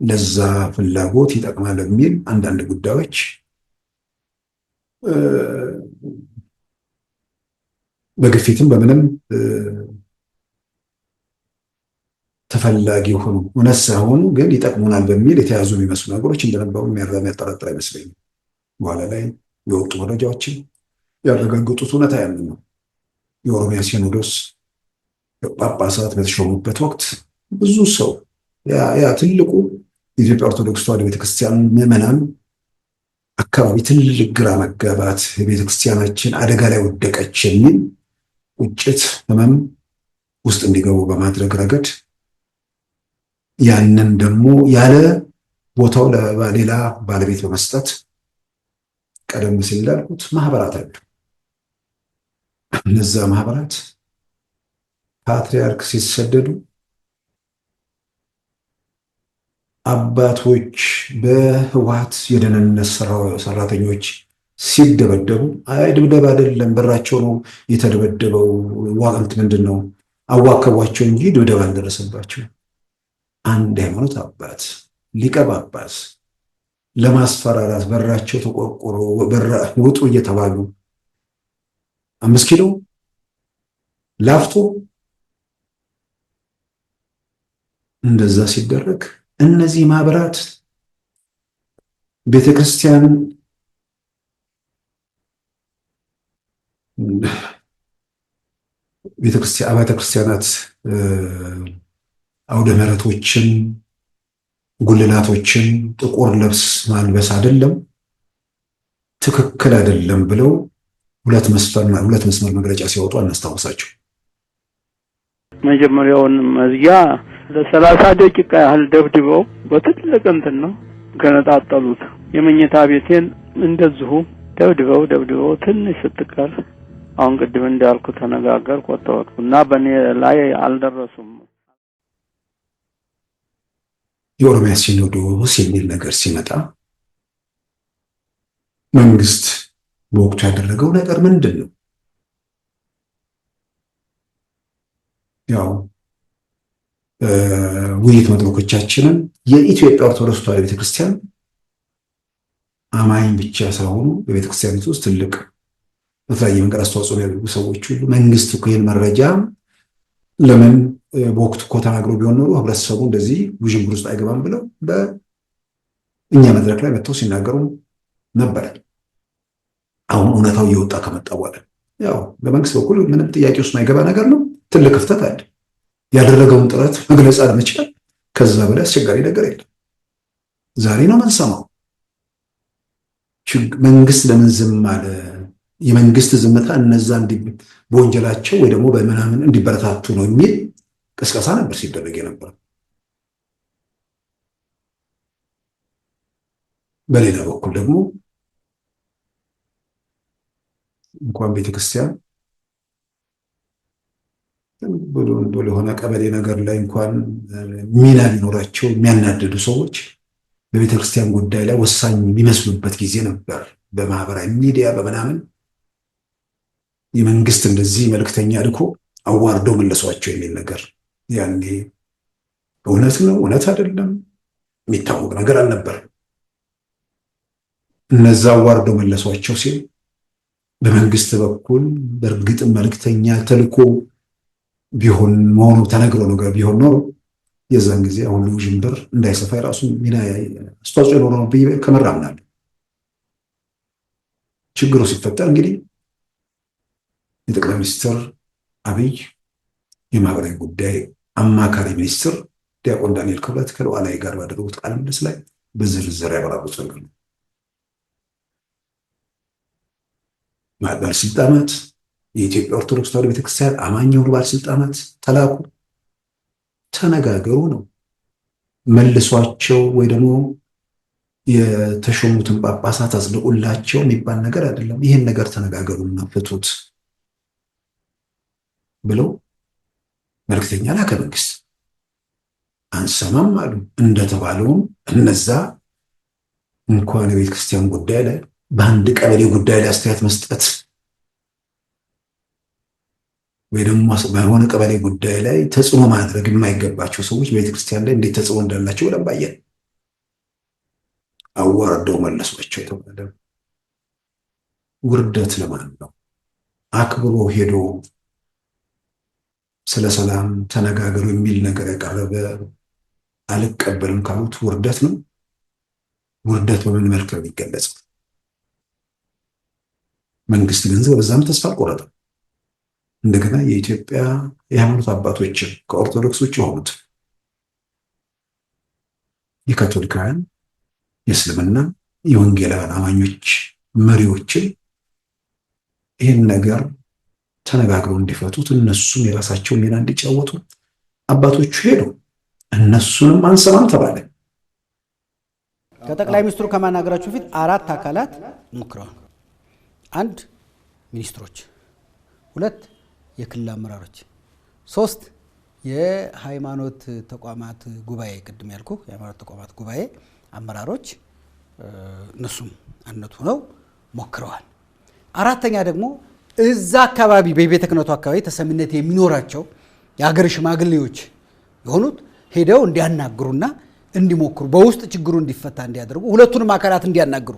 ለዛ ፍላጎት ይጠቅማል የሚል አንዳንድ ጉዳዮች በግፊትም በምንም ተፈላጊ ሆኑ እውነት ሳይሆኑ ግን ይጠቅሙናል በሚል የተያዙ የሚመስሉ ነገሮች እንደነበሩ የሚያጠራጥር አይመስለኝም። በኋላ ላይ የወጡ መረጃዎችን ያረጋግጡት እውነታ ያንን ነው። የኦሮሚያ ሲኖዶስ ጳጳሳት በተሾሙበት ወቅት ብዙ ሰው ያ ትልቁ የኢትዮጵያ ኦርቶዶክስ ተዋሕዶ ቤተክርስቲያን ምዕመናን አካባቢ ትልቅ ግራ መጋባት፣ ቤተክርስቲያናችን አደጋ ላይ ወደቀች የሚል ቁጭት፣ ህመም ውስጥ እንዲገቡ በማድረግ ረገድ ያንን ደግሞ ያለ ቦታው ለሌላ ባለቤት በመስጠት ቀደም ሲል እንዳልኩት ማህበራት አሉ። እነዛ ማህበራት ፓትርያርክ ሲሰደዱ አባቶች በህወሓት የደህንነት ሰራተኞች ሲደበደቡ አይ ድብደባ አይደለም በራቸው ነው የተደበደበው ዋጋንት ምንድነው አዋከቧቸው እንጂ ድብደባ አልደረሰባቸው። አንድ ሃይማኖት አባት ሊቀ ጳጳስ ለማስፈራራት በራቸው ተቆርቆሮ ውጡ እየተባሉ 5 ኪሎ ላፍቶ እንደዛ ሲደረግ እነዚህ ማህበራት ቤተክርስቲያን አብያተ ክርስቲያናት አውደ ምሕረቶችን ጉልላቶችን ጥቁር ልብስ ማልበስ አይደለም ትክክል አይደለም ብለው ሁለት መስመር መግለጫ ሲወጡ አናስታውሳቸው። መጀመሪያውን መዝጊያ ለ30 ደቂቃ ያህል ደብድበው በትልቅ እንትን ነው ገነጣጠሉት። የመኝታ ቤቴን እንደዚሁ ደብድበው ትንሽ ስትቀር አሁን ቅድም እንዳልኩ ተነጋገር ቆጠወጥኩና በኔ ላይ አልደረሱም። የኦሮሚያ ሲኖዶስ የሚል ነገር ሲመጣ መንግስት በወቅቱ ያደረገው ነገር ምንድን ነው? ያው ውይይት መድረኮቻችንን የኢትዮጵያ ኦርቶዶክስ ተዋሕዶ ቤተክርስቲያን አማኝ ብቻ ሳይሆኑ በቤተክርስቲያኒቱ ውስጥ ትልቅ በተለያየ መንገድ አስተዋጽኦ ያደረጉ ሰዎች ሁሉ መንግስት እኮ ይህን መረጃ ለምን በወቅቱ እኮ ተናግሮ ቢሆን ኖሮ ህብረተሰቡ እንደዚህ ውዥንብር ውስጥ አይገባም ብለው በእኛ መድረክ ላይ መጥተው ሲናገሩ ነበር። አሁን እውነታው እየወጣ ከመጣ በኋላ ያው በመንግስት በኩል ምንም ጥያቄ ውስጥ ማይገባ ነገር ነው። ትልቅ ክፍተት አለ። ያደረገውን ጥረት መግለጽ አለመቻል ከዛ በላይ አስቸጋሪ ነገር የለም። ዛሬ ነው የምንሰማው መንግስት ለምን ዝም አለ? የመንግስት ዝምታ እነዛ በወንጀላቸው ወይ ደግሞ በምናምን እንዲበረታቱ ነው የሚል ቅስቀሳ ነበር ሲደረግ የነበረው። በሌላ በኩል ደግሞ እንኳን ቤተክርስቲያን ብሎ ለሆነ ቀበሌ ነገር ላይ እንኳን ሚና ሊኖራቸው የሚያናደዱ ሰዎች በቤተክርስቲያን ጉዳይ ላይ ወሳኝ የሚመስሉበት ጊዜ ነበር። በማህበራዊ ሚዲያ በምናምን የመንግስት እንደዚህ መልእክተኛ ልኮ አዋርደው መለሷቸው የሚል ነገር ያኔ እውነት ነው እውነት አይደለም የሚታወቅ ነገር አልነበረም። እነዛ አዋርደው መለሷቸው ሲል በመንግስት በኩል በእርግጥ መልእክተኛ ተልኮ ቢሆን መሆኑ ተነግሮ ነገር ቢሆን ኖሮ የዛን ጊዜ አሁን ውዥንብር እንዳይሰፋ የራሱ ሚና አስተዋጽኦ የኖረው ከመራምናል። ችግሩ ሲፈጠር እንግዲህ የጠቅላይ ሚኒስትር አብይ የማህበራዊ ጉዳይ አማካሪ ሚኒስትር ዲያቆን ዳንኤል ክብረት ከሉዓላዊ ጋር ባደረጉት ቃለ ምልልስ ላይ በዝርዝር ያብራሩት ነገር ነው። ባለስልጣናት የኢትዮጵያ ኦርቶዶክስ ተዋሕዶ ቤተክርስቲያን አማኝ የሆኑ ባለስልጣናት ተላኩ፣ ተነጋገሩ ነው። መልሷቸው ወይ ደግሞ የተሾሙትን ጳጳሳት አጽድቁላቸው የሚባል ነገር አይደለም። ይህን ነገር ተነጋገሩና ፍቱት ብለው መልክተኛ ላከ መንግስት። አንሰማም አሉ። እንደተባለውም እነዛ እንኳን የቤተ ክርስቲያን ጉዳይ ላይ በአንድ ቀበሌ ጉዳይ ላይ አስተያየት መስጠት ወይ ደግሞ በሆነ ቀበሌ ጉዳይ ላይ ተጽዕኖ ማድረግ የማይገባቸው ሰዎች በቤተ ክርስቲያን ላይ እንዴት ተጽዕኖ እንዳላቸው ብለን ባየን። አዋርደው መለሷቸው የተባለ ውርደት ለማን ነው? አክብሮ ሄዶ ስለ ሰላም ተነጋገሩ የሚል ነገር ያቀረበ አልቀበልም ካሉት ውርደት ነው። ውርደት በምን መልክ ነው የሚገለጸው? መንግስት ገንዘብ በዛም ተስፋ አልቆረጠም። እንደገና የኢትዮጵያ የሃይማኖት አባቶችን ከኦርቶዶክስ ውጭ የሆኑት የካቶሊካውያን፣ የእስልምና፣ የወንጌላውያን አማኞች መሪዎችን ይህን ነገር ተነጋግረው እንዲፈቱት እነሱም የራሳቸውን ሚና እንዲጫወቱ አባቶቹ ሄዱ። እነሱንም አንሰማም ተባለ። ከጠቅላይ ሚኒስትሩ ከማናገራቸው በፊት 4 አካላት ሞክረዋል። 1 ሚኒስትሮች፣ 2 የክልል አመራሮች፣ 3 የሃይማኖት ተቋማት ጉባኤ፣ ቅድም ያልኩ የሃይማኖት ተቋማት ጉባኤ አመራሮች፣ እነሱም አንድነት ሆነው ሞክረዋል። 4ኛ ደግሞ እዛ አካባቢ በቤተ ክህነቱ አካባቢ ተሰሚነት የሚኖራቸው የሀገር ሽማግሌዎች የሆኑት ሄደው እንዲያናግሩና እንዲሞክሩ በውስጥ ችግሩ እንዲፈታ እንዲያደርጉ ሁለቱንም አካላት እንዲያናግሩ።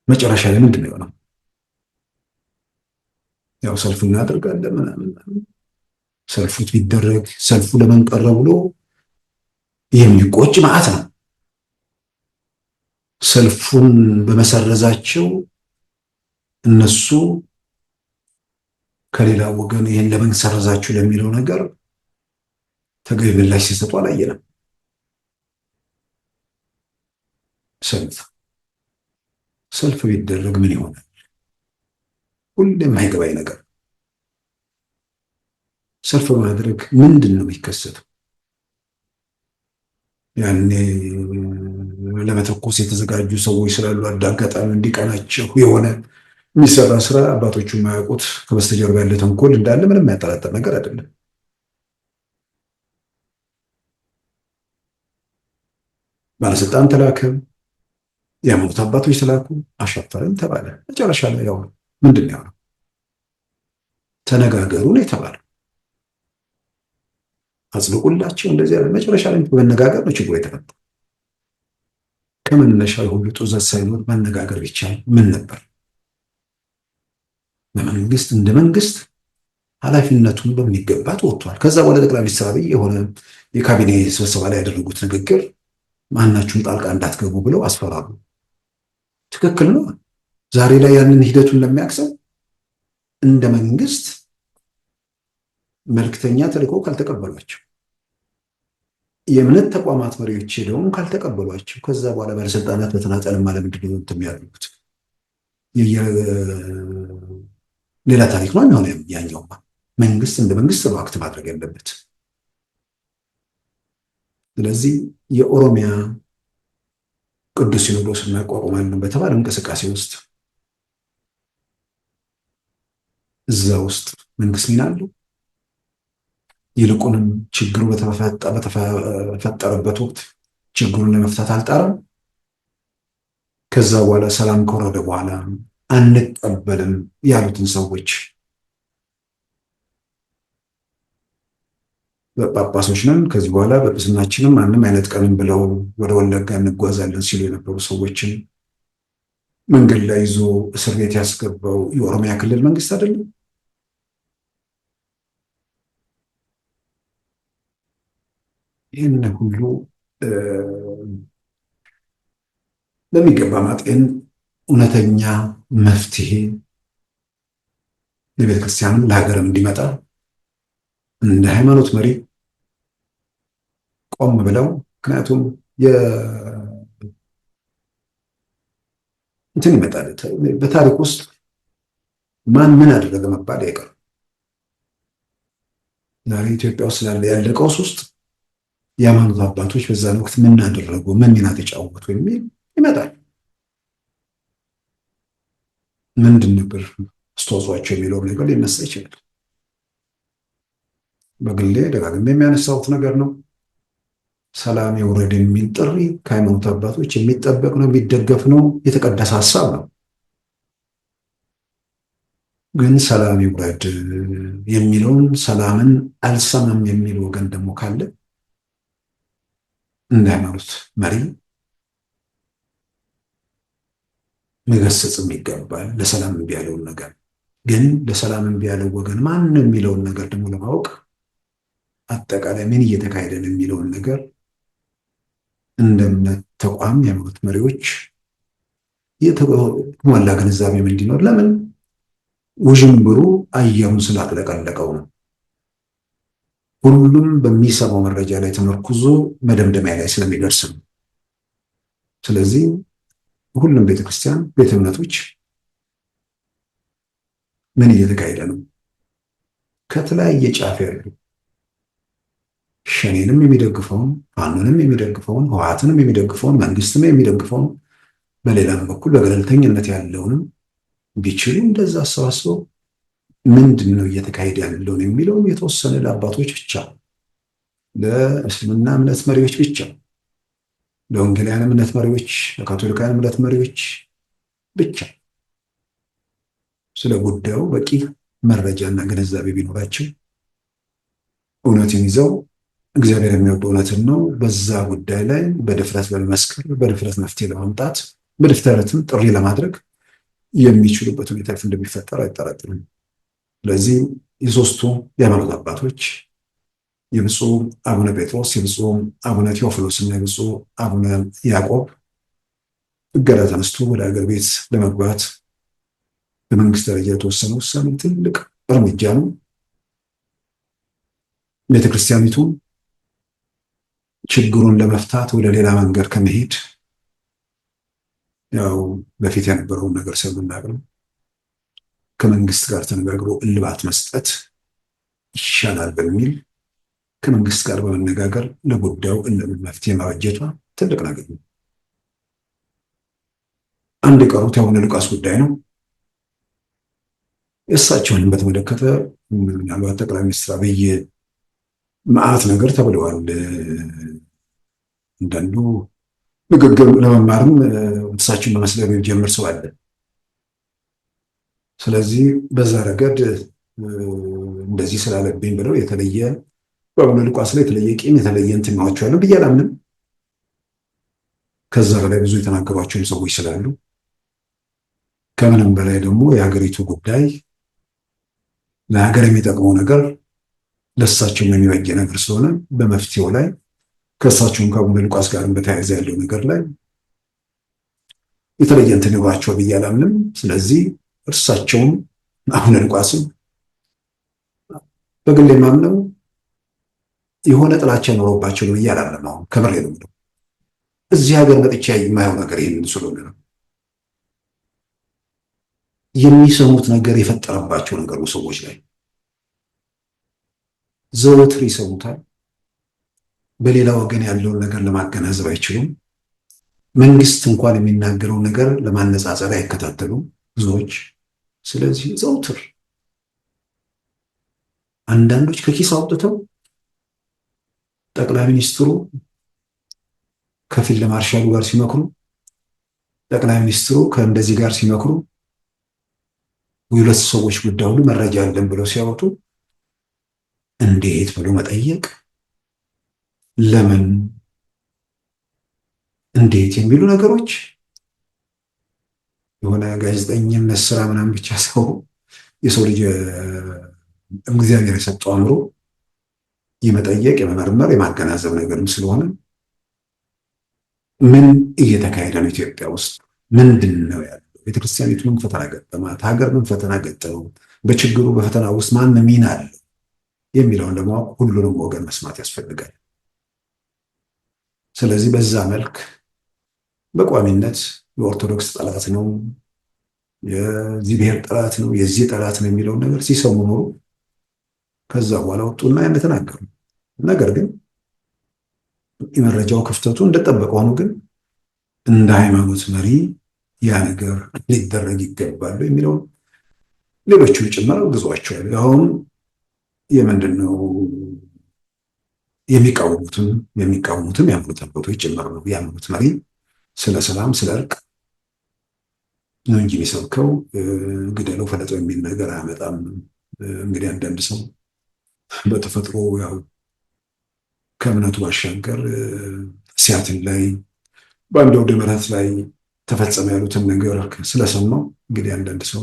መጨረሻ ላይ ምንድን ነው የሆነው? ያው ሰልፍ እናደርጋለን ምናምን። ሰልፉት ቢደረግ ሰልፉ ለምን ቀረ ብሎ የሚቆጭ መዓት ነው። ሰልፉን በመሰረዛቸው እነሱ ከሌላ ወገን ይሄን ለምን ሰረዛችሁ ለሚለው ነገር ተገቢ ምላሽ ሲሰጡ አላየንም። ሰልፍ ቢደረግ ምን ይሆናል? ሁሌም የማይገባኝ ነገር ሰልፍ ማድረግ ምንድን ነው የሚከሰተው? ያኔ ለመተኮስ የተዘጋጁ ሰዎች ስላሉ አጋጣሚ እንዲቀናቸው የሆነ የሚሰራ ስራ አባቶቹ የማያውቁት ከበስተጀርባ ያለ ተንኮል እንዳለ ምንም የሚያጠራጥር ነገር አይደለም። ባለስልጣን ተላከ፣ የሃይማኖት አባቶች ተላኩ፣ አሻፈረን ተባለ። መጨረሻ ላይ ያው ምንድን ነው ያለው? ተነጋገሩ ነው የተባለው። አጽድቁላቸው እንደዚህ ያለ መጨረሻ ላይ በመነጋገር ነው ችግሩ የተፈታ። ከመነሻው ሁሉ ጡዘት ሳይኖር መነጋገር ቢቻል ምን ነበር? በመንግስት እንደ መንግስት ኃላፊነቱን በሚገባ ተወጥቷል። ከዛ በኋላ ጠቅላይ ሚኒስትር አብይ የሆነ የካቢኔ ስብሰባ ላይ ያደረጉት ንግግር ማናችሁም ጣልቃ እንዳትገቡ ብለው አስፈራሩ። ትክክል ነው። ዛሬ ላይ ያንን ሂደቱን ለሚያክሰው እንደ መንግስት መልክተኛ ተልከው ካልተቀበሏቸው፣ የእምነት ተቋማት መሪዎች ሄደውም ካልተቀበሏቸው፣ ከዛ በኋላ ባለስልጣናት በተናጠልም ለምንድን ነው የሚያደርጉት? ሌላ ታሪክ ነው የሚሆነው። ያኛውማ መንግስት እንደ መንግስት ነው አክት ማድረግ ያለበት። ስለዚህ የኦሮሚያ ቅዱስ ሲኖዶስ እናቋቁማለን በተባለ እንቅስቃሴ ውስጥ እዛ ውስጥ መንግስት ሚና አለው። ይልቁንም ችግሩ በተፈጠረበት ወቅት ችግሩን ለመፍታት አልጣረም። ከዛ በኋላ ሰላም ከወረደ በኋላ አንቀበልም ያሉትን ሰዎች ጳጳሶች ነን ከዚህ በኋላ በጵስናችንም ማንም አይነት ቀንም ብለው ወደ ወለጋ እንጓዛለን ሲሉ የነበሩ ሰዎችን መንገድ ላይ ይዞ እስር ቤት ያስገባው የኦሮሚያ ክልል መንግስት አይደለም? ይህን ሁሉ በሚገባ ማጤን እውነተኛ መፍትሄ ለቤተክርስቲያንም ለሀገርም እንዲመጣ እንደ ሃይማኖት መሪ ቆም ብለው፣ ምክንያቱም እንትን ይመጣል በታሪክ ውስጥ ማን ምን አደረገ መባል አይቀርም። ዛሬ ኢትዮጵያ ውስጥ ያለ ቀውስ ውስጥ የሃይማኖት አባቶች በዛን ወቅት ምን አደረጉ፣ ምን ሚና ተጫወቱ የሚል ይመጣል። ምንድን ነበር አስተዋጽኦአቸው የሚለው ነገር ሊነሳ ይችላል። በግሌ ደጋግሜ የሚያነሳሁት ነገር ነው። ሰላም ይውረድ የሚል ጥሪ ከሃይማኖት አባቶች የሚጠበቅ ነው፣ የሚደገፍ ነው፣ የተቀደሰ ሀሳብ ነው። ግን ሰላም ይውረድ የሚለውን ሰላምን አልሰማም የሚል ወገን ደግሞ ካለ እንደ ሃይማኖት መሪ መገሰጽም ይገባል። ለሰላም እምቢ ያለውን ነገር ግን ለሰላም እምቢ ያለው ወገን ማን የሚለውን ነገር ደግሞ ለማወቅ አጠቃላይ ምን እየተካሄደ ነው የሚለውን ነገር እንደ እምነት ተቋም የሃይማኖት መሪዎች የተሟላ ግንዛቤም እንዲኖር ለምን ውዥንብሩ አየሩን ስላጥለቀለቀው ነው። ሁሉም በሚሰማው መረጃ ላይ ተመርኩዞ መደምደሚያ ላይ ስለሚደርስ ነው። ስለዚህ ሁሉም ቤተክርስቲያን፣ ቤተ እምነቶች ምን እየተካሄደ ነው ከተለያየ ጫፍ ያሉ ሸኔንም የሚደግፈውን፣ ፋኖንም የሚደግፈውን፣ ህወሓትንም የሚደግፈውን፣ መንግስትም የሚደግፈውን፣ በሌላም በኩል በገለልተኝነት ያለውንም ቢችሉ እንደዛ አሰባስበው ምንድን ነው እየተካሄደ ያለውን የሚለውን የተወሰነ ለአባቶች ብቻ፣ ለእስልምና እምነት መሪዎች ብቻ፣ ለወንጌላውያን እምነት መሪዎች፣ ለካቶሊካውያን እምነት መሪዎች ብቻ ስለ ጉዳዩ በቂ መረጃና ግንዛቤ ቢኖራቸው እውነትን ይዘው እግዚአብሔር የሚወደው እውነትን ነው በዛ ጉዳይ ላይ በድፍረት በመስከር በድፍረት መፍትሄ ለማምጣት በድፍረትም ጥሪ ለማድረግ የሚችሉበት ሁኔታ እንደሚፈጠር አይጠራጥርም። ስለዚህ የሶስቱ የሃይማኖት አባቶች የብፁዕ አቡነ ጴጥሮስ፣ የብፁዕ አቡነ ቴዎፍሎስ እና የብፁዕ አቡነ ያዕቆብ እገዳ ተነስቶ ወደ ሀገር ቤት ለመግባት በመንግስት ደረጃ የተወሰነ ውሳኔ ትልቅ እርምጃ ነው። ቤተክርስቲያኒቱ ችግሩን ለመፍታት ወደ ሌላ መንገድ ከመሄድ ያው በፊት የነበረውን ነገር ስለምናውቅ ነው ከመንግስት ጋር ተነጋግሮ እልባት መስጠት ይሻላል በሚል ከመንግስት ጋር በመነጋገር ለጉዳዩ መፍትሄ ማበጀቷ ትልቅ ነገር ነው። አንድ የቀሩት የአቡነ ሉቃስ ጉዳይ ነው። እሳቸውንም በተመለከተ ምናልባት ጠቅላይ ሚኒስትር አብይ መዓት ነገር ተብለዋል። አንዳንዱ ንግግር ለመማርም እሳቸውን በመስለብ የሚጀምር ሰው አለ። ስለዚህ በዛ ረገድ እንደዚህ ስላለብኝ ብለው የተለየ በአቡነ ሉቃስ ላይ የተለየ ቂም የተለየ እንትን ማዋቸዋለን ብዬ አላምንም። ከዛ በላይ ብዙ የተናገሯቸውን ሰዎች ስላሉ ከምንም በላይ ደግሞ የሀገሪቱ ጉዳይ ለሀገር የሚጠቅመው ነገር ለእሳቸው የሚበጀ ነገር ስለሆነ በመፍትሄው ላይ ከእሳቸውም ከአቡነ ሉቃስ ጋር በተያያዘ ያለው ነገር ላይ የተለየ እንትን ይኖራቸው ብዬ አላምንም። ስለዚህ እርሳቸውም አቡነ ሉቃስም በግል የማምነው የሆነ ጥላቻ ኖሮባቸው ነው ብዬ አላምንም። አሁን ከብሬ ነው የምለው እዚህ ሀገር መጥቻ የማየው ነገር ይሄንን ስለሆነ ነው። የሚሰሙት ነገር የፈጠረባቸው ነገር ነው። ሰዎች ላይ ዘወትር ይሰሙታል። በሌላ ወገን ያለውን ነገር ለማገናዘብ አይችሉም። መንግስት እንኳን የሚናገረው ነገር ለማነጻጸር አይከታተሉም ብዙዎች። ስለዚህ ዘውትር አንዳንዶች ከኪስ አውጥተው ጠቅላይ ሚኒስትሩ ከፊልድ ማርሻሉ ጋር ሲመክሩ፣ ጠቅላይ ሚኒስትሩ ከእንደዚህ ጋር ሲመክሩ፣ ሁለት ሰዎች ጉዳይ ሁሉ መረጃ አለን ብለው ሲያወጡ እንዴት ብሎ መጠየቅ፣ ለምን እንዴት የሚሉ ነገሮች የሆነ ጋዜጠኝነት ስራ ምናምን ብቻ ሰው የሰው ልጅ እግዚአብሔር የሰጠው አእምሮ የመጠየቅ የመመርመር የማገናዘብ ነገርም ስለሆነ ምን እየተካሄደ ነው ኢትዮጵያ ውስጥ ምንድን ነው ያለው? ቤተክርስቲያኒቱ ምን ፈተና ገጠማት? ሀገር ምን ፈተና ገጠመው? በችግሩ በፈተና ውስጥ ማን ሚና አለው የሚለውን ለማወቅ ሁሉንም ወገን መስማት ያስፈልጋል። ስለዚህ በዛ መልክ በቋሚነት የኦርቶዶክስ ጠላት ነው የዚህ ብሔር ጠላት ነው የዚህ ጠላት ነው የሚለው ነገር ሲሰሙ ኖሮ ከዛ በኋላ ወጡና ያን ተናገሩ። ነገር ግን የመረጃው ክፍተቱ እንደተጠበቀ ሆኖ ግን እንደ ሃይማኖት መሪ ያ ነገር ሊደረግ ይገባል የሚለው ሌሎቹ ጭምር ግዟቸዋል። አሁን የምንድነው የሚቃወሙትም የሃይማኖት አባቶች ጭምር ነው። የሃይማኖት መሪ ስለ ሰላም ስለ እርቅ ነው እንጂ የሚሰብከው ግደለው ፈለጠው የሚል ነገር አያመጣም። እንግዲህ አንዳንድ ሰው በተፈጥሮ ያው ከእምነቱ ባሻገር ሲያትል ላይ በአንድ አውደ ምሕረት ላይ ተፈጸመ ያሉትን ነገር ስለሰማው እንግዲህ አንዳንድ ሰው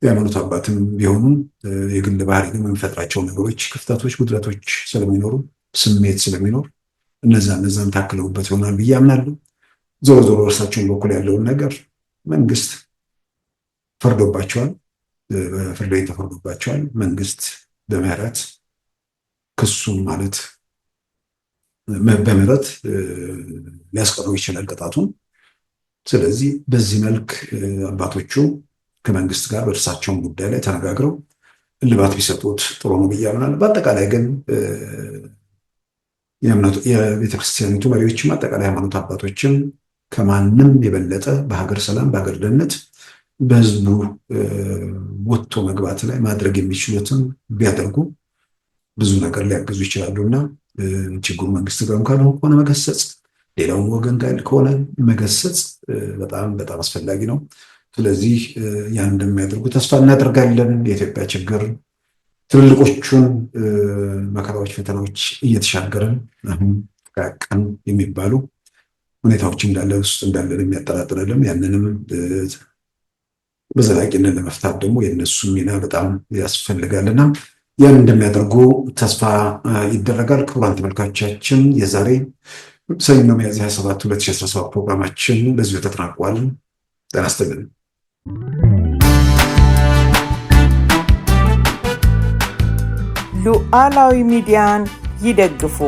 የሃይማኖት አባትም ቢሆኑ የግል ባህሪ የሚፈጥራቸው ነገሮች ክፍተቶች፣ ጉድለቶች ስለሚኖሩ ስሜት ስለሚኖር እነዛን ታክለውበት ይሆናል ብዬ አምናለሁ። ዞሮ ዞሮ እርሳቸውን በኩል ያለውን ነገር መንግስት ፈርዶባቸዋል፣ በፍርድ ቤት ተፈርዶባቸዋል። መንግስት በምህረት ክሱም ማለት በምህረት ሊያስቀረው ይችላል ቅጣቱን። ስለዚህ በዚህ መልክ አባቶቹ ከመንግስት ጋር በእርሳቸውን ጉዳይ ላይ ተነጋግረው እልባት ቢሰጡት ጥሩ ነው ብዬ አምናለሁ። በአጠቃላይ ግን የቤተክርስቲያኒቱ መሪዎችም አጠቃላይ ሃይማኖት አባቶችም ከማንም የበለጠ በሀገር ሰላም በሀገር ደህንነት በህዝቡ ወጥቶ መግባት ላይ ማድረግ የሚችሉትን ቢያደርጉ ብዙ ነገር ሊያገዙ ይችላሉና ችግሩ መንግስት ጋር ከሆነ መገሰጽ፣ ሌላውን ወገን ጋር ከሆነ መገሰጽ በጣም በጣም አስፈላጊ ነው። ስለዚህ ያን እንደሚያደርጉ ተስፋ እናደርጋለን። የኢትዮጵያ ችግር ትልልቆቹን መከራዎች፣ ፈተናዎች እየተሻገረን አሁን ቀን የሚባሉ ሁኔታዎች እንዳለን የሚያጠራጥረንም ያንንም በዘላቂነት ለመፍታት ደግሞ የነሱ ሚና በጣም ያስፈልጋልና ያን እንደሚያደርጉ ተስፋ ይደረጋል። ክቡራን ተመልካቾቻችን የዛሬ ሰኞ ሚያዝያ 27 2017 ፕሮግራማችን በዚሁ ተጠናቋል። ጤና ይስጥልን። ሉዓላዊ ሚዲያን ይደግፉ።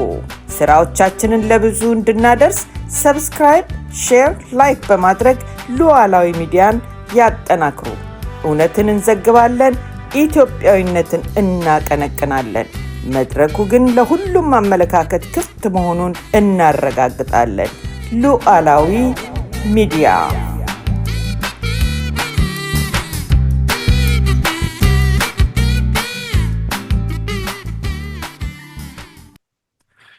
ስራዎቻችንን ለብዙ እንድናደርስ ሰብስክራይብ፣ ሼር፣ ላይክ በማድረግ ሉዓላዊ ሚዲያን ያጠናክሩ። እውነትን እንዘግባለን፣ ኢትዮጵያዊነትን እናቀነቅናለን። መድረኩ ግን ለሁሉም አመለካከት ክፍት መሆኑን እናረጋግጣለን። ሉዓላዊ ሚዲያ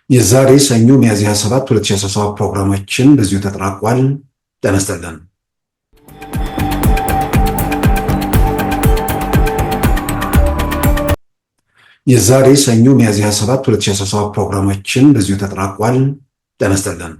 የዛሬ ሰኞ ሚያዝያ 27 2017 ፕሮግራማችን በዚሁ ተጠናቋል። ጤና ይስጥልን። የዛሬ ሰኞ ሚያዝያ 27 2017 ፕሮግራማችን በዚሁ ተጠናቋል። ጤና ይስጥልን።